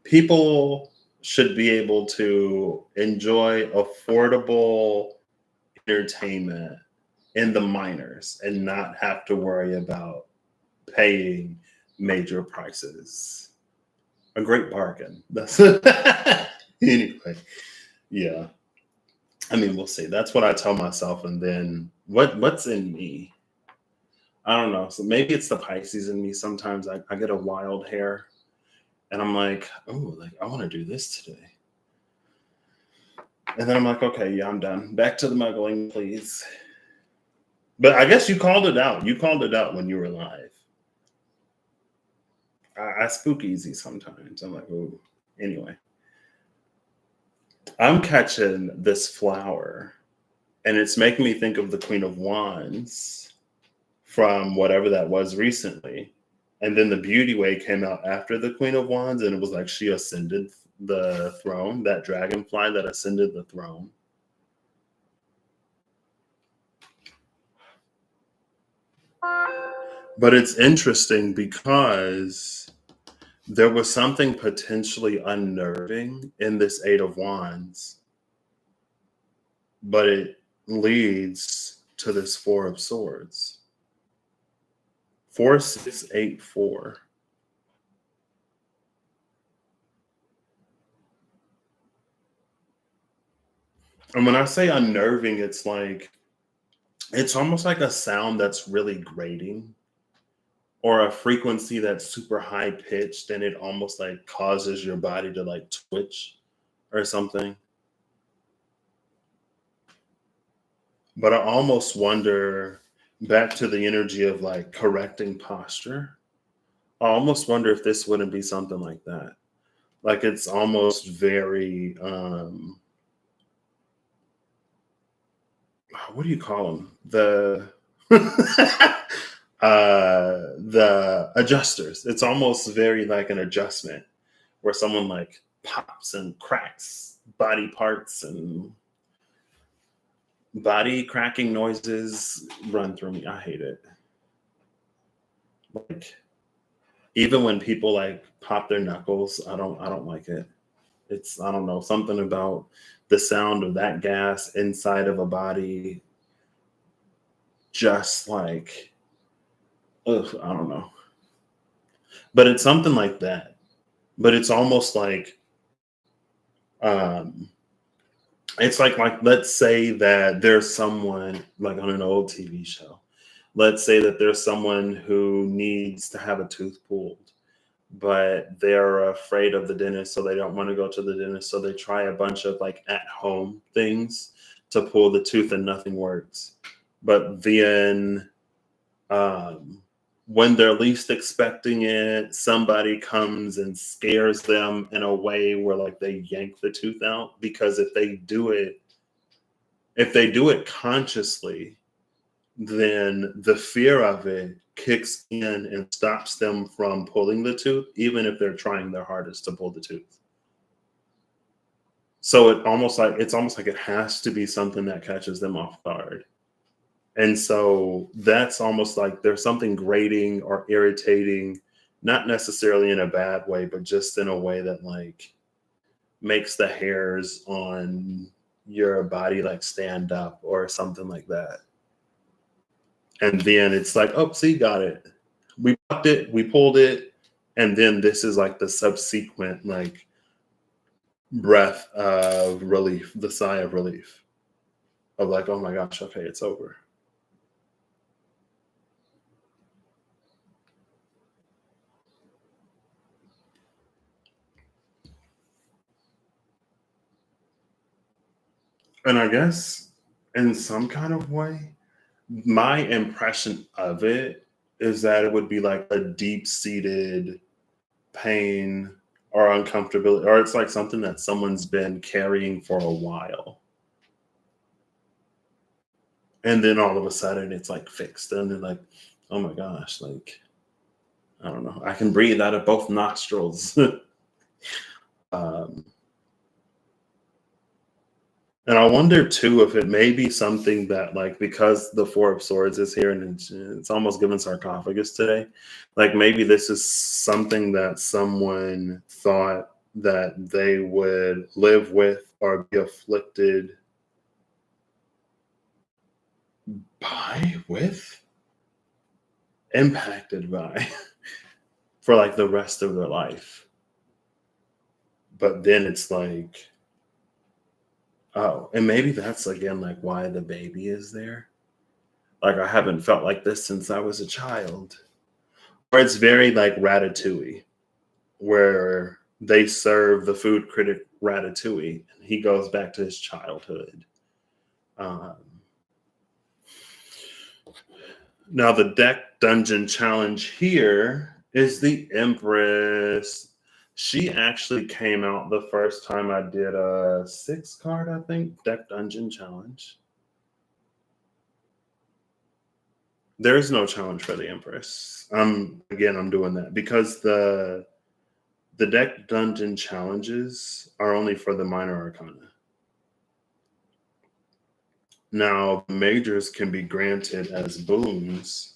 People should be able to enjoy affordable entertainment in the minors and not have to worry about paying major prices. A great bargain. That's anyway. Yeah. I mean, we'll see. That's what I tell myself. And then what's in me? I don't know. So maybe it's the Pisces in me. Sometimes I get a wild hair and I'm like, oh, like I want to do this today. And then I'm like, okay, yeah, I'm done. Back to the muggling, please. But I guess you called it out. You called it out when you were live. I spook easy sometimes. I'm like, ooh. Anyway. I'm catching this flower, and it's making me think of the Queen of Wands from whatever that was recently. And then the Beauty Way came out after the Queen of Wands, and it was like she ascended the throne, that dragonfly that ascended the throne. But it's interesting because there was something potentially unnerving in this Eight of Wands, but it leads to this Four of Swords. 4684. And when I say unnerving, it's almost like a sound that's really grating or a frequency that's super high pitched and it almost like causes your body to like twitch or something. But I almost wonder, back to the energy of like correcting posture, I almost wonder if this wouldn't be something like that. Like it's almost very what do you call them? The adjusters. It's almost very like an adjustment where someone like pops and cracks body parts, and body cracking noises run through me. I hate it. Like even when people like pop their knuckles, I don't like it. It's, I don't know, something about the sound of that gas inside of a body, just like, ugh, I don't know. But it's something like that. But it's almost like, um, it's like let's say that there's someone like on an old TV show. Let's say that there's someone who needs to have a tooth pulled, but they're afraid of the dentist, so they don't want to go to the dentist. So they try a bunch of like at home things to pull the tooth and nothing works. But then when they're least expecting it, somebody comes and scares them in a way where like they yank the tooth out. Because if they do it consciously, then the fear of it kicks in and stops them from pulling the tooth, even if they're trying their hardest to pull the tooth. So it's almost like it has to be something that catches them off guard. And so that's almost like there's something grating or irritating, not necessarily in a bad way, but just in a way that like makes the hairs on your body like stand up or something like that. And then it's like, oh, see, got it. We popped it, we pulled it, and then this is like the subsequent like breath of relief, the sigh of relief of like, oh my gosh, okay, it's over. And I guess in some kind of way, my impression of it is that it would be like a deep seated pain or uncomfortability, or it's like something that someone's been carrying for a while. And then all of a sudden it's like fixed. And they're like, oh my gosh, like, I don't know, I can breathe out of both nostrils. um, And I wonder too if it may be something that, like, because the Four of Swords is here and it's almost given sarcophagus today, like maybe this is something that someone thought that they would live with or be afflicted by, with, impacted by for like the rest of their life. But then it's like, oh, and maybe that's again like why the baby is there. Like I haven't felt like this since I was a child. Or it's very like Ratatouille, where they serve the food critic Ratatouille, and he goes back to his childhood. Um, Now, the deck dungeon challenge here is the Empress. She actually came out the first time I did a 6 card, I think, deck dungeon challenge. There is no challenge for the Empress. I'm doing that because the deck dungeon challenges are only for the minor arcana. Now, majors can be granted as boons.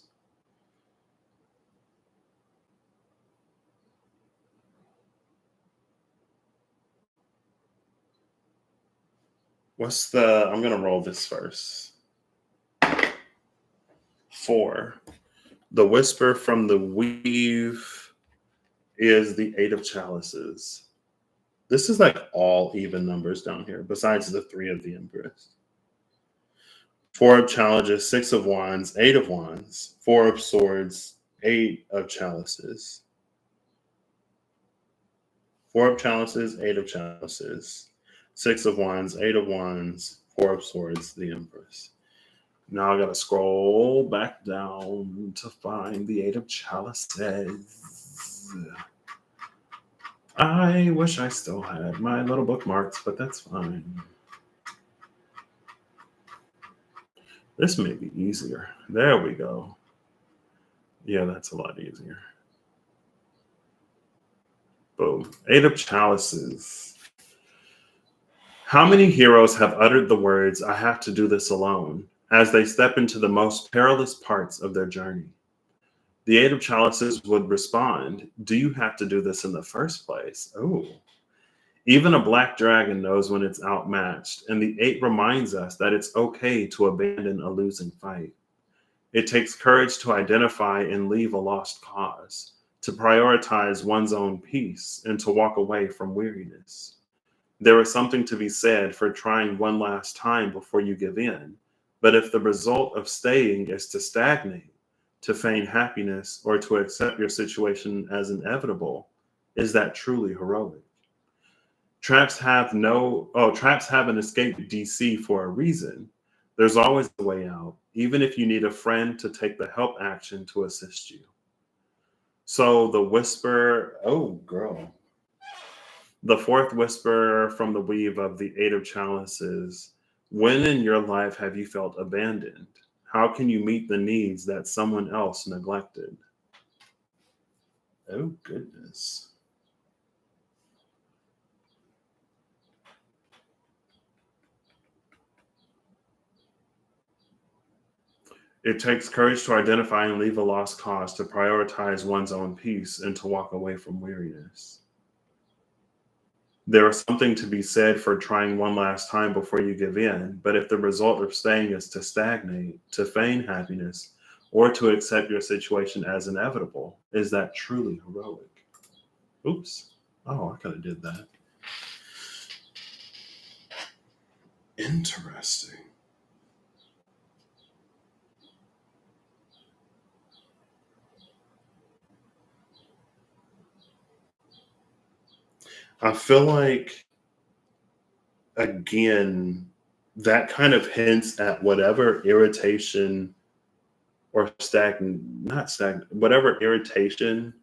I'm going to roll this first. 4. The whisper from the weave is the 8 of chalices. This is like all even numbers down here, besides the 3 of the Empress. 4 of challenges, 6 of wands, 8 of wands, 4 of swords, 8 of chalices. 4 of chalices, 8 of chalices, 6 of wands, 8 of wands, 4 of swords, the Empress. Now I gotta scroll back down to find the 8 of chalices. I wish I still had my little bookmarks, but that's fine. This may be easier. There we go. Yeah, that's a lot easier. Boom. 8 of chalices. How many heroes have uttered the words, I have to do this alone, as they step into the most perilous parts of their journey? The 8 of chalices would respond, do you have to do this in the first place? Oh. Even a black dragon knows when it's outmatched, and the 8 reminds us that it's okay to abandon a losing fight. It takes courage to identify and leave a lost cause, to prioritize one's own peace, and to walk away from weariness. There is something to be said for trying one last time before you give in, but if the result of staying is to stagnate, to feign happiness, or to accept your situation as inevitable, is that truly heroic? Traps have an escape DC for a reason. There's always a way out, even if you need a friend to take the help action to assist you. So the whisper, oh girl. The fourth whisper from the weave of the 8 of chalices. When in your life have you felt abandoned? How can you meet the needs that someone else neglected? Oh goodness. It takes courage to identify and leave a lost cause, to prioritize one's own peace, and to walk away from weariness. There is something to be said for trying one last time before you give in, but if the result of staying is to stagnate, to feign happiness, or to accept your situation as inevitable, is that truly heroic? Oops. Oh, I could have did that. Interesting. I feel like, again, that kind of hints at whatever irritation or whatever irritation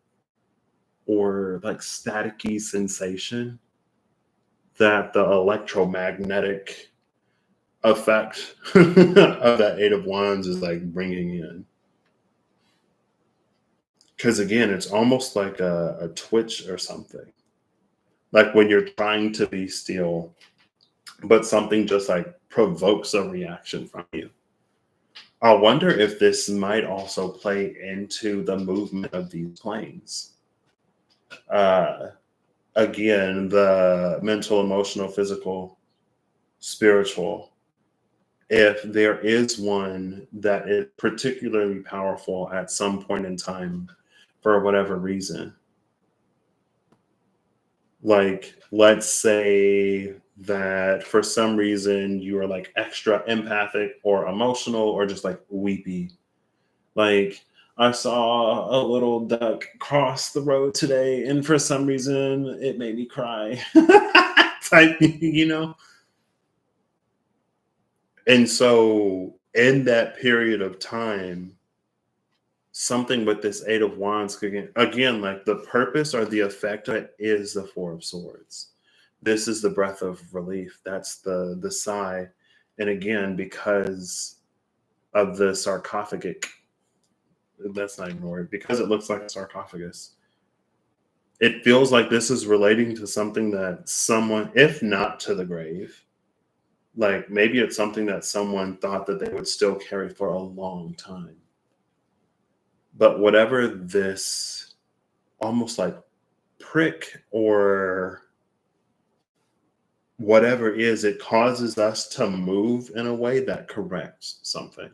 or like staticky sensation that the electromagnetic effect of that Eight of Wands is like bringing in. Because again, it's almost like a twitch or something. Like when you're trying to be still, but something just like provokes a reaction from you. I wonder if this might also play into the movement of these planes. Uh, Again, the mental, emotional, physical, spiritual. If there is one that is particularly powerful at some point in time for whatever reason, like let's say that for some reason you are like extra empathic or emotional or just like weepy, like I saw a little duck cross the road today and for some reason it made me cry type, and so in that period of time, something with this Eight of Wands could again, like the purpose or the effect of it is the Four of Swords. This is the breath of relief. That's the sigh. And again, because of the sarcophagic, that's not even a word, because it looks like a sarcophagus. It feels like this is relating to something that someone, if not to the grave, like maybe it's something that someone thought that they would still carry for a long time. But whatever this almost like prick or whatever is, it causes us to move in a way that corrects something.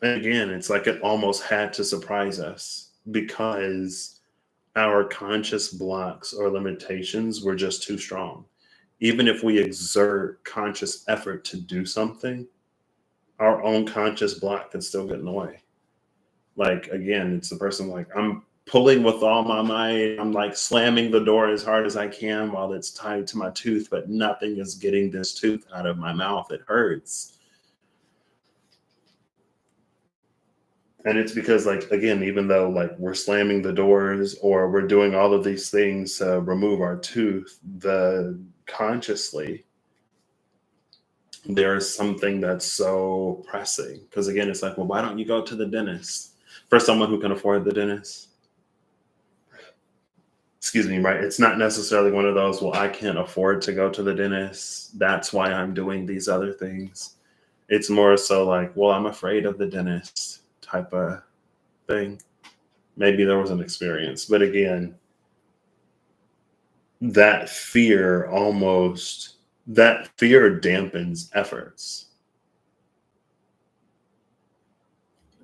And again, it's like it almost had to surprise us because our conscious blocks or limitations were just too strong. Even if we exert conscious effort to do something, our own conscious block can still get in the way. Like again, it's the person like I'm pulling with all my might. I'm like slamming the door as hard as I can while it's tied to my tooth, but nothing is getting this tooth out of my mouth. It hurts. And it's because like again, even though like we're slamming the doors or we're doing all of these things to remove our tooth, the consciously there is something that's so pressing. Because again, it's like, well, why don't you go to the dentist? For someone who can afford the dentist, excuse me, right? It's not necessarily one of those, well, I can't afford to go to the dentist. That's why I'm doing these other things. It's more so like, well, I'm afraid of the dentist type of thing. Maybe there was an experience. But again, that fear dampens efforts.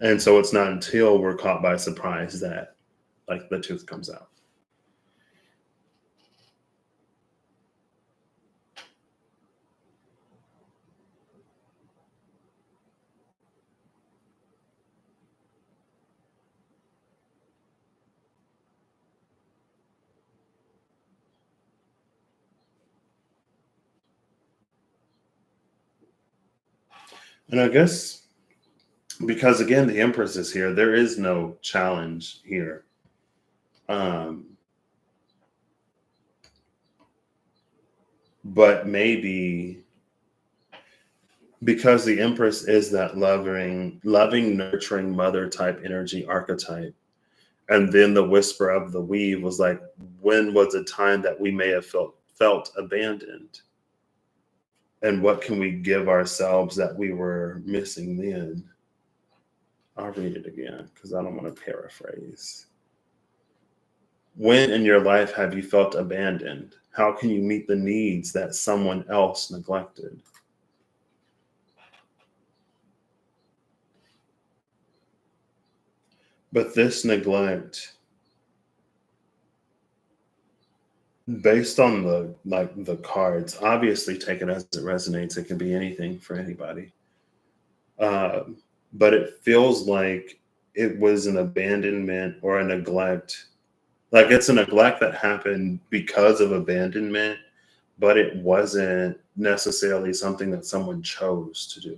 And so it's not until we're caught by surprise that like the tooth comes out. And I guess because again, the Empress is here, there is no challenge here. Um, but maybe because the Empress is that loving, nurturing mother type energy archetype. And then the whisper of the weave was like, when was a time that we may have felt abandoned? And what can we give ourselves that we were missing then? I'll read it again because I don't want to paraphrase. When in your life have you felt abandoned? How can you meet the needs that someone else neglected? But this neglect, based on the cards, obviously take it as it resonates. It can be anything for anybody. Um, but it feels like it was an abandonment or a neglect. Like it's a neglect that happened because of abandonment, but it wasn't necessarily something that someone chose to do.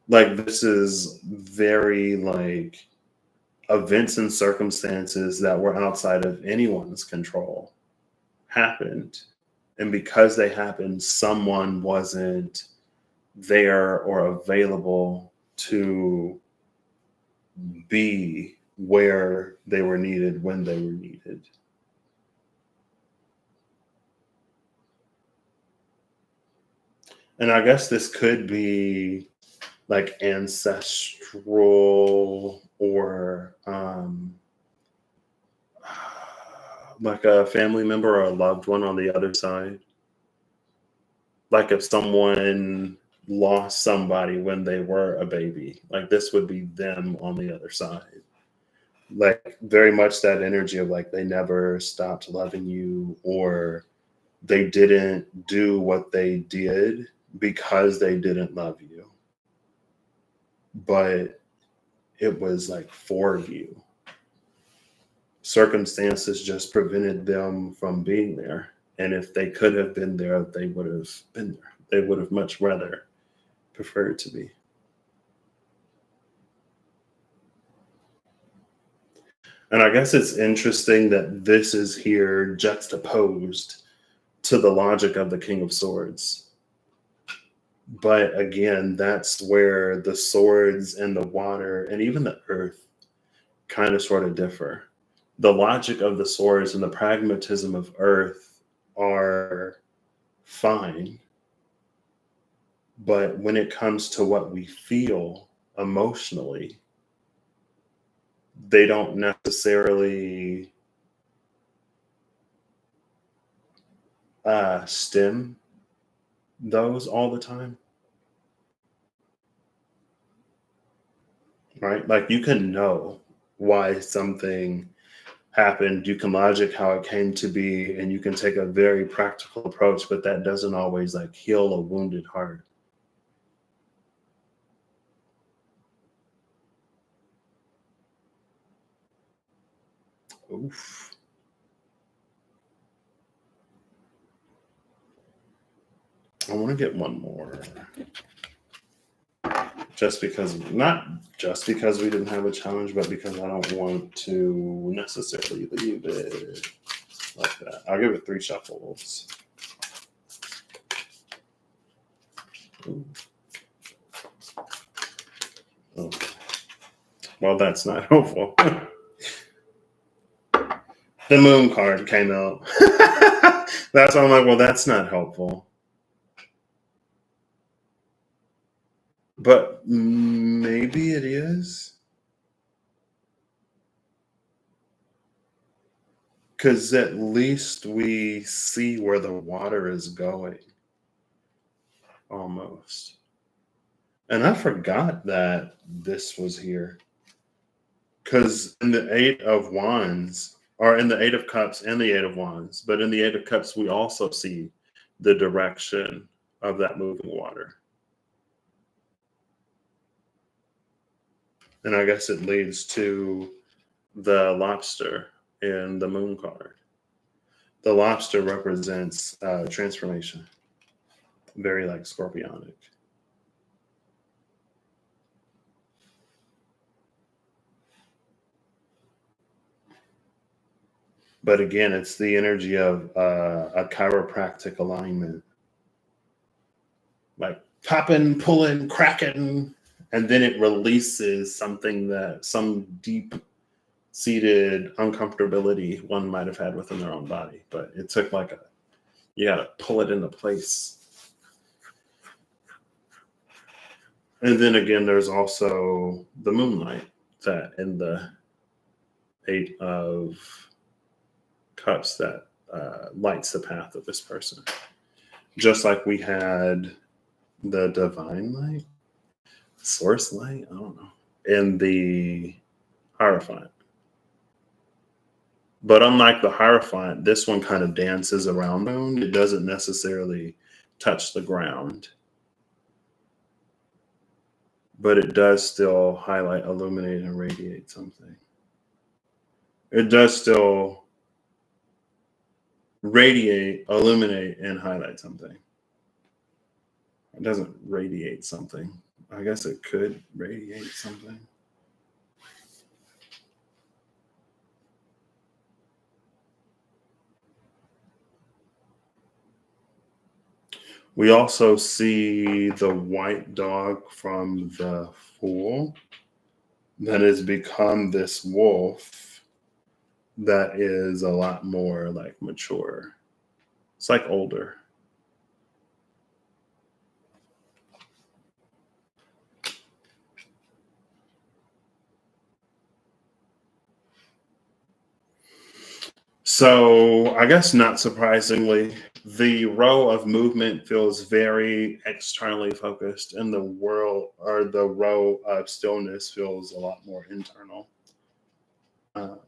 Like, this is very like events and circumstances that were outside of anyone's control happened. And because they happened, someone wasn't there or available to be where they were needed when they were needed. And I guess this could be like ancestral or like a family member or a loved one on the other side. Like if someone lost somebody when they were a baby, like this would be them on the other side. Like very much that energy of like they never stopped loving you, or they didn't do what they did because they didn't love you, but it was like for you. Circumstances just prevented them from being there. And if they could have been there, they would have been there. They would have much rather preferred to be. And I guess it's interesting that this is here juxtaposed to the logic of the King of Swords. But again, that's where the swords and the water and even the earth kind of sort of differ. The logic of the swords and the pragmatism of earth are fine. But when it comes to what we feel emotionally, they don't necessarily stem those all the time. Right? Like you can know why something happened, you can logic how it came to be, and you can take a very practical approach, but that doesn't always like heal a wounded heart. Oof. I want to get one more. Just because, not just because we didn't have a challenge, but because I don't want to necessarily leave it like that. I'll give it 3 shuffles. Ooh. Oh. Well, that's not helpful. The moon card came out. That's why I'm like, well, that's not helpful. But maybe it is. Because at least we see where the water is going. Almost. And I forgot that this was here. Because in the 8 of Wands, or in the 8 of Cups and the 8 of Wands, but in the 8 of Cups, we also see the direction of that moving water. And I guess it leads to the lobster in the moon card. The lobster represents transformation, very like scorpionic. But again, it's the energy of a chiropractic alignment, like popping, pulling, cracking, and then it releases something that some deep seated uncomfortability one might have had within their own body. But it took like you got to pull it into place. And then again, there's also the moonlight that in the 8 of Cups that lights the path of this person. Just like we had the divine light, source light, I don't know, in the Hierophant. But unlike the Hierophant, this one kind of dances around the moon. It doesn't necessarily touch the ground, but it does still highlight, illuminate, and radiate something. It does still radiate, illuminate, and highlight something. It doesn't radiate something. I guess it could radiate something. We also see the white dog from the Fool that has become this wolf that is a lot more like mature. It's like older. So I guess not surprisingly, the row of movement feels very externally focused, and the row of stillness feels a lot more internal. Um,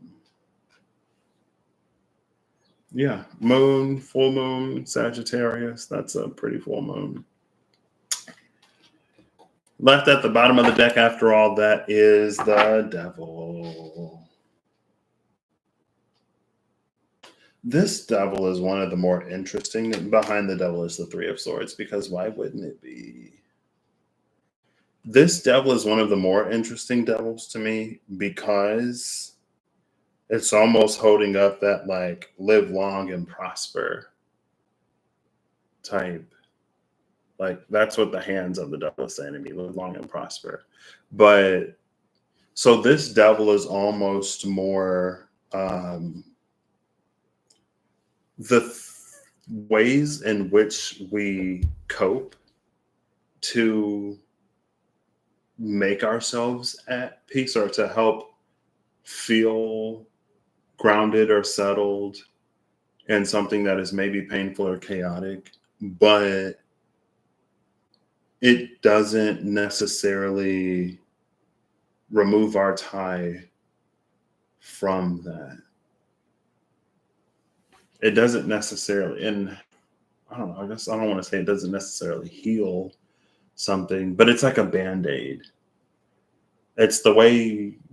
yeah, moon, full moon, Sagittarius. That's a pretty full moon. Left at the bottom of the deck after all that is the devil. This devil is one of the more interesting. Behind the devil is the Three of Swords, because why wouldn't it be? This devil is one of the more interesting devils to me because it's almost holding up that like live long and prosper type. Like that's what the hands of the devil is saying to me, live long and prosper. But so this devil is almost more ways in which we cope to make ourselves at peace or to help feel grounded or settled in something that is maybe painful or chaotic, but it doesn't necessarily remove our tie from that. It doesn't necessarily, and I don't know, I guess I don't want to say it doesn't necessarily heal something, but it's like a band-aid. It's the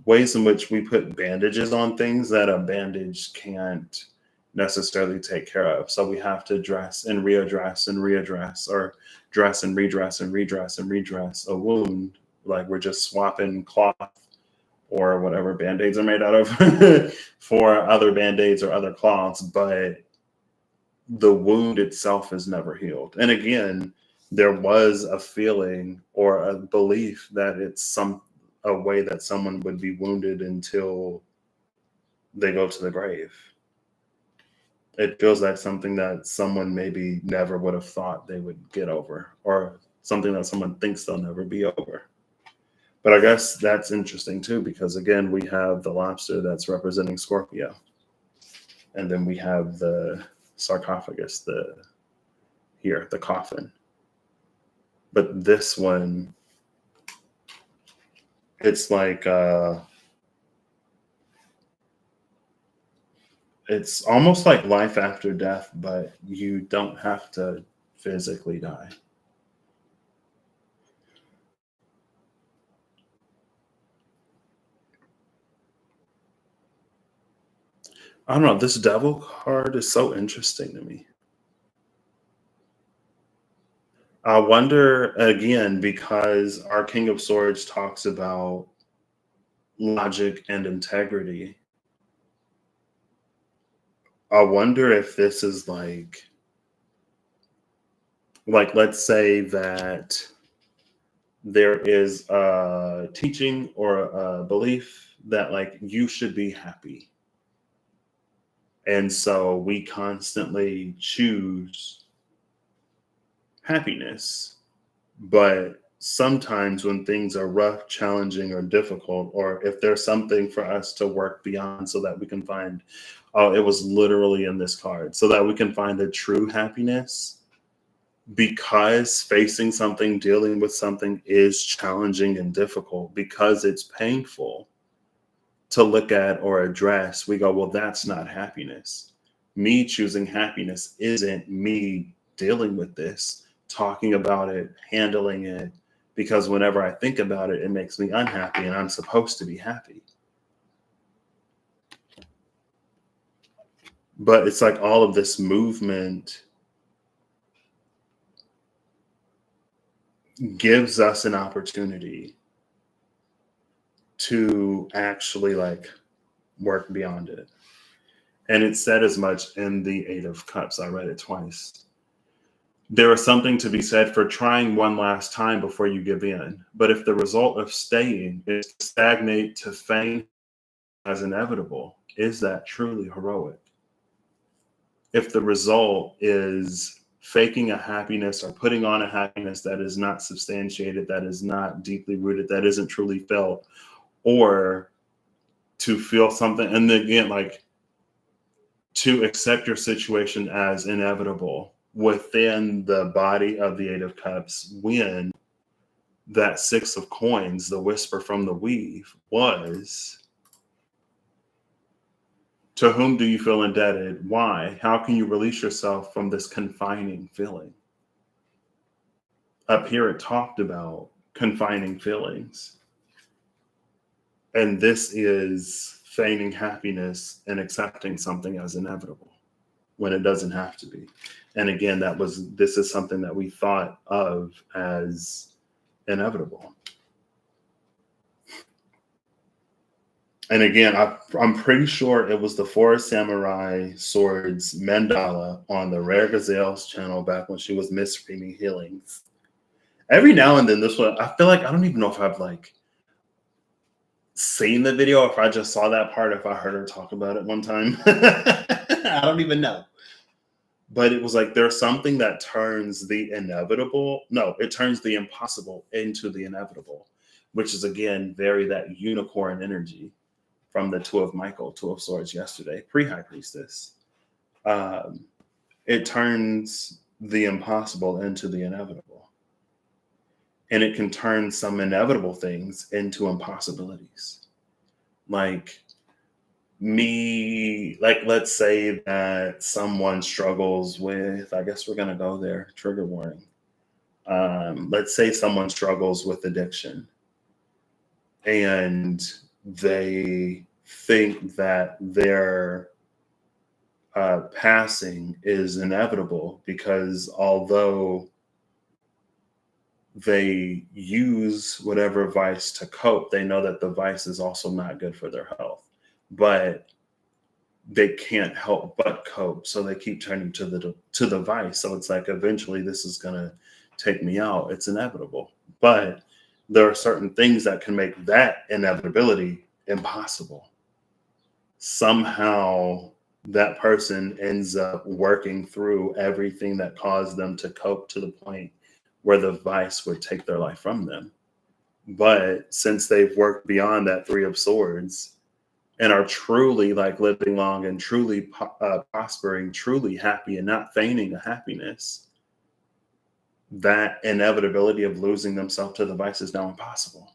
ways in which we put bandages on things that a bandage can't necessarily take care of. So we have to dress and readdress and readdress, or dress and redress and redress and redress a wound. Like we're just swapping cloth or whatever band-aids are made out of for other band-aids or other cloths, but the wound itself is never healed. And again, there was a feeling or a belief that it's a way that someone would be wounded until they go to the grave. It feels like something that someone maybe never would have thought they would get over, or something that someone thinks they'll never be over. But I guess that's interesting too, because again, we have the lobster that's representing Scorpio. And then we have the sarcophagus, the coffin. But this one, it's like it's almost like life after death, but you don't have to physically die. I don't know. This devil card is so interesting to me. I wonder again, because our King of Swords talks about logic and integrity. I wonder if this is like let's say that there is a teaching or a belief that like you should be happy. And so we constantly choose happiness. But sometimes when things are rough, challenging, or difficult, or if there's something for us to work beyond so that we can find, oh, it was literally in this card, so that we can find the true happiness, because facing something, dealing with something is challenging and difficult, because it's painful to look at or address, we go, well, that's not happiness. Me choosing happiness isn't me dealing with this, talking about it, handling it, because whenever I think about it, it makes me unhappy and I'm supposed to be happy. But it's like all of this movement gives us an opportunity to actually like work beyond it. And it said as much in the Eight of Cups. I read it twice. There is something to be said for trying one last time before you give in. But if the result of staying is to stagnate, to feign as inevitable, is that truly heroic? If the result is faking a happiness or putting on a happiness that is not substantiated, that is not deeply rooted, that isn't truly felt, or to feel something, and then again, like to accept your situation as inevitable within the body of the Eight of Cups, when that Six of Coins, the whisper from the weave, was, to whom do you feel indebted? Why? How can you release yourself from this confining feeling? Up here, it talked about confining feelings. And this is feigning happiness and accepting something as inevitable when it doesn't have to be. And again, this is something that we thought of as inevitable. And again, I'm pretty sure it was the Four Samurai Swords mandala on the Rare Gazelles channel back when she was Miss Creamy Healings. Every now and then, this one, I feel like I don't even know if I've like seen the video, if I just saw that part, if I heard her talk about it one time. I don't even know. But it was like there's something that turns the inevitable. No, it turns the impossible into the inevitable, which is again very that unicorn energy from the Two of Swords yesterday, pre-High Priestess. It turns the impossible into the inevitable. And it can turn some inevitable things into impossibilities. Like let's say that someone struggles with, I guess we're going to go there, trigger warning. Let's say someone struggles with addiction and they think that their passing is inevitable because although they use whatever vice to cope, they know that the vice is also not good for their health, but they can't help but cope. So they keep turning to the vice. So it's like, eventually this is going to take me out. It's inevitable. But there are certain things that can make that inevitability impossible. Somehow that person ends up working through everything that caused them to cope to the point where the vice would take their life from them. But since they've worked beyond that Three of Swords and are truly like living long and truly prospering, truly happy and not feigning a happiness, that inevitability of losing themselves to the vice is now impossible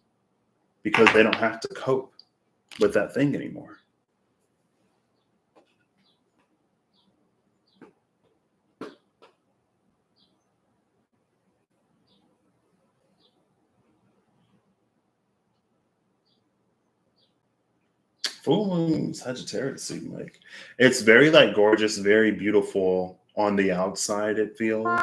because they don't have to cope with that thing anymore. Full moon Sagittarius seem like it's very like gorgeous, very beautiful on the outside, it feels,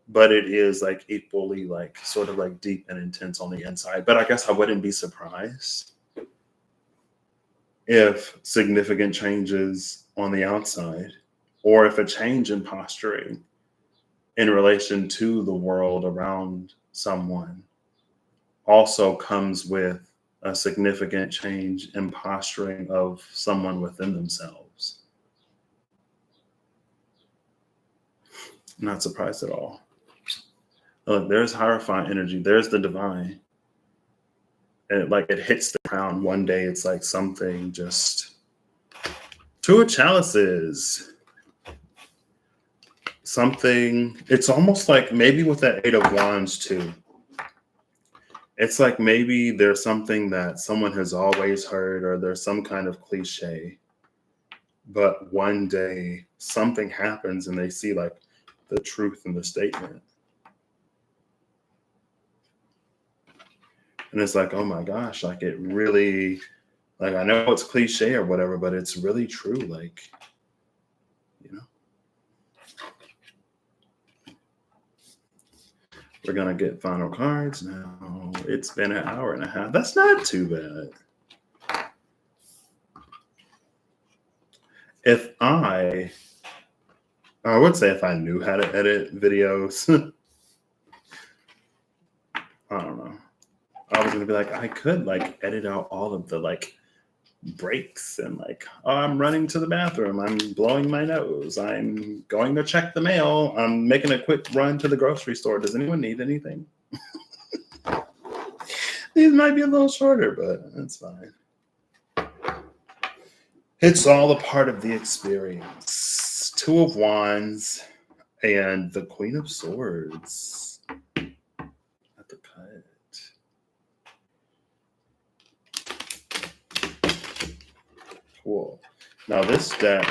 but it is like equally like sort of like deep and intense on the inside. But I guess I wouldn't be surprised if significant changes on the outside, or if a change in posturing in relation to the world around someone also comes with a significant change in posturing of someone within themselves. I'm not surprised at all. Look, there's Hierophant energy. There's the divine. And it hits the crown one day. It's like something just. Two of Chalices. Something. It's almost like maybe with that Eight of Wands too. It's like maybe there's something that someone has always heard, or there's some kind of cliche, but one day something happens and they see like the truth in the statement. And it's like, oh my gosh, like it really, like I know it's cliche or whatever, but it's really true. Like We're going to get final cards now. It's been an hour and a half. That's not too bad. I would say if I knew how to edit videos, I don't know. I was going to be like, I could like edit out all of the like breaks and like, oh, I'm running to the bathroom, I'm blowing my nose, I'm going to check the mail, I'm making a quick run to the grocery store. Does anyone need anything? These might be a little shorter, but that's fine. It's all a part of the experience. Two of Wands and the Queen of Swords at the cut. Cool. Now this deck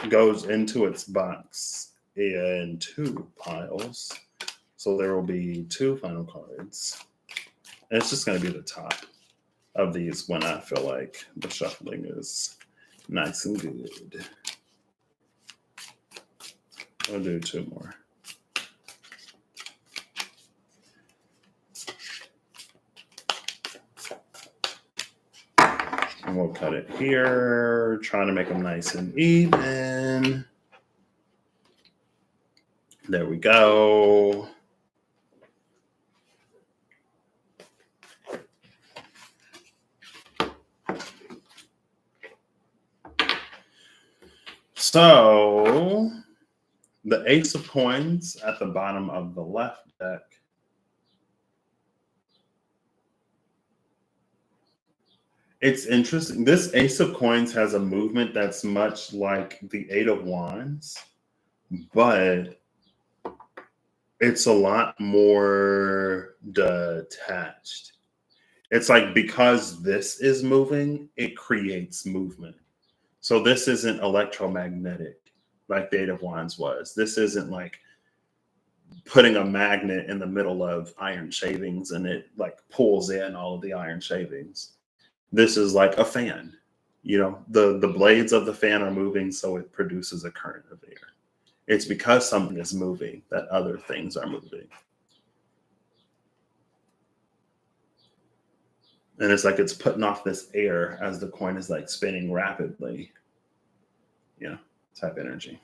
goes into its box in 2 piles. So there will be 2 final cards. And it's just going to be the top of these when I feel like the shuffling is nice and good. I'll do 2 more. And we'll cut it here, trying to make them nice and even. There we go. So the Ace of Coins at the bottom of the left deck. It's interesting. This Ace of Coins has a movement that's much like the Eight of Wands, but it's a lot more detached. It's like because this is moving, it creates movement. So this isn't electromagnetic like the Eight of Wands was. This isn't like putting a magnet in the middle of iron shavings and it like pulls in all of the iron shavings. This is like a fan. You know, the blades of the fan are moving, so it produces a current of air. It's because something is moving that other things are moving. And it's like it's putting off this air as the coin is like spinning rapidly. Yeah, type energy.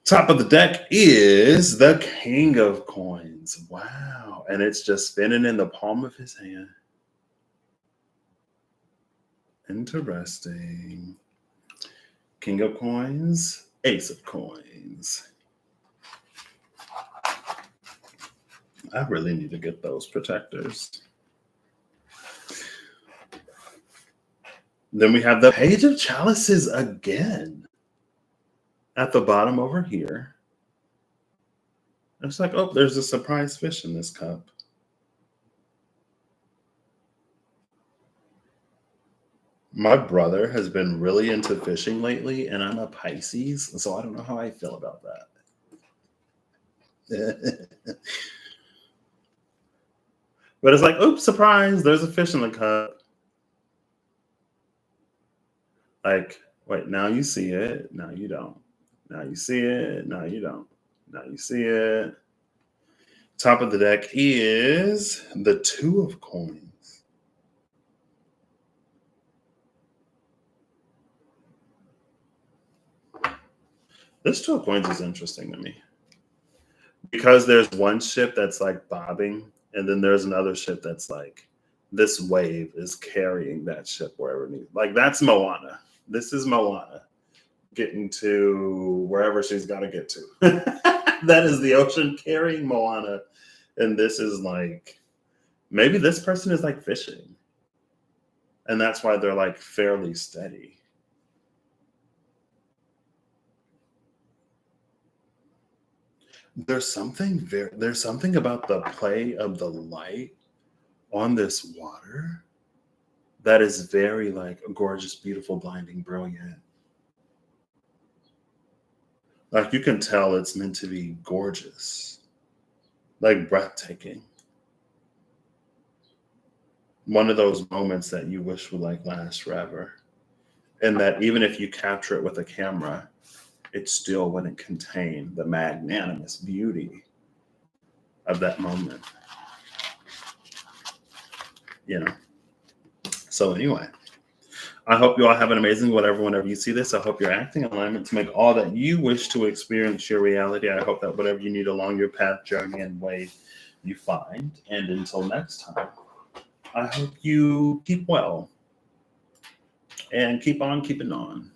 Top of the deck is the King of Coins. Wow. And it's just spinning in the palm of his hand. Interesting. King of Coins, Ace of Coins. I really need to get those protectors. Then we have the Page of Chalices again. At the bottom over here. It's like, oh, there's a surprise fish in this cup. My brother has been really into fishing lately, and I'm a Pisces, so I don't know how I feel about that. But it's like, oops, surprise, there's a fish in the cup. Like, wait, now you see it, now you don't. Now you see it, now you don't. Now you see it. Top of the deck is the Two of Coins. This Two of Coins is interesting to me. Because there's one ship that's like bobbing, and then there's another ship that's like, this wave is carrying that ship wherever it needs. Like, that's Moana. This is Moana getting to wherever she's got to get to. That is the ocean carrying Moana. And this is like, maybe this person is like fishing. And that's why they're like fairly steady. There's something about the play of the light on this water that is very like gorgeous, beautiful, blinding, brilliant. Like you can tell it's meant to be gorgeous, like breathtaking. One of those moments that you wish would like last forever. And that even if you capture it with a camera, it still wouldn't contain the magnanimous beauty of that moment. You know. So anyway, I hope you all have an amazing whenever you see this. I hope you're acting in alignment to make all that you wish to experience your reality. I hope that whatever you need along your path, journey, and way you find. And until next time, I hope you keep well and keep on keeping on.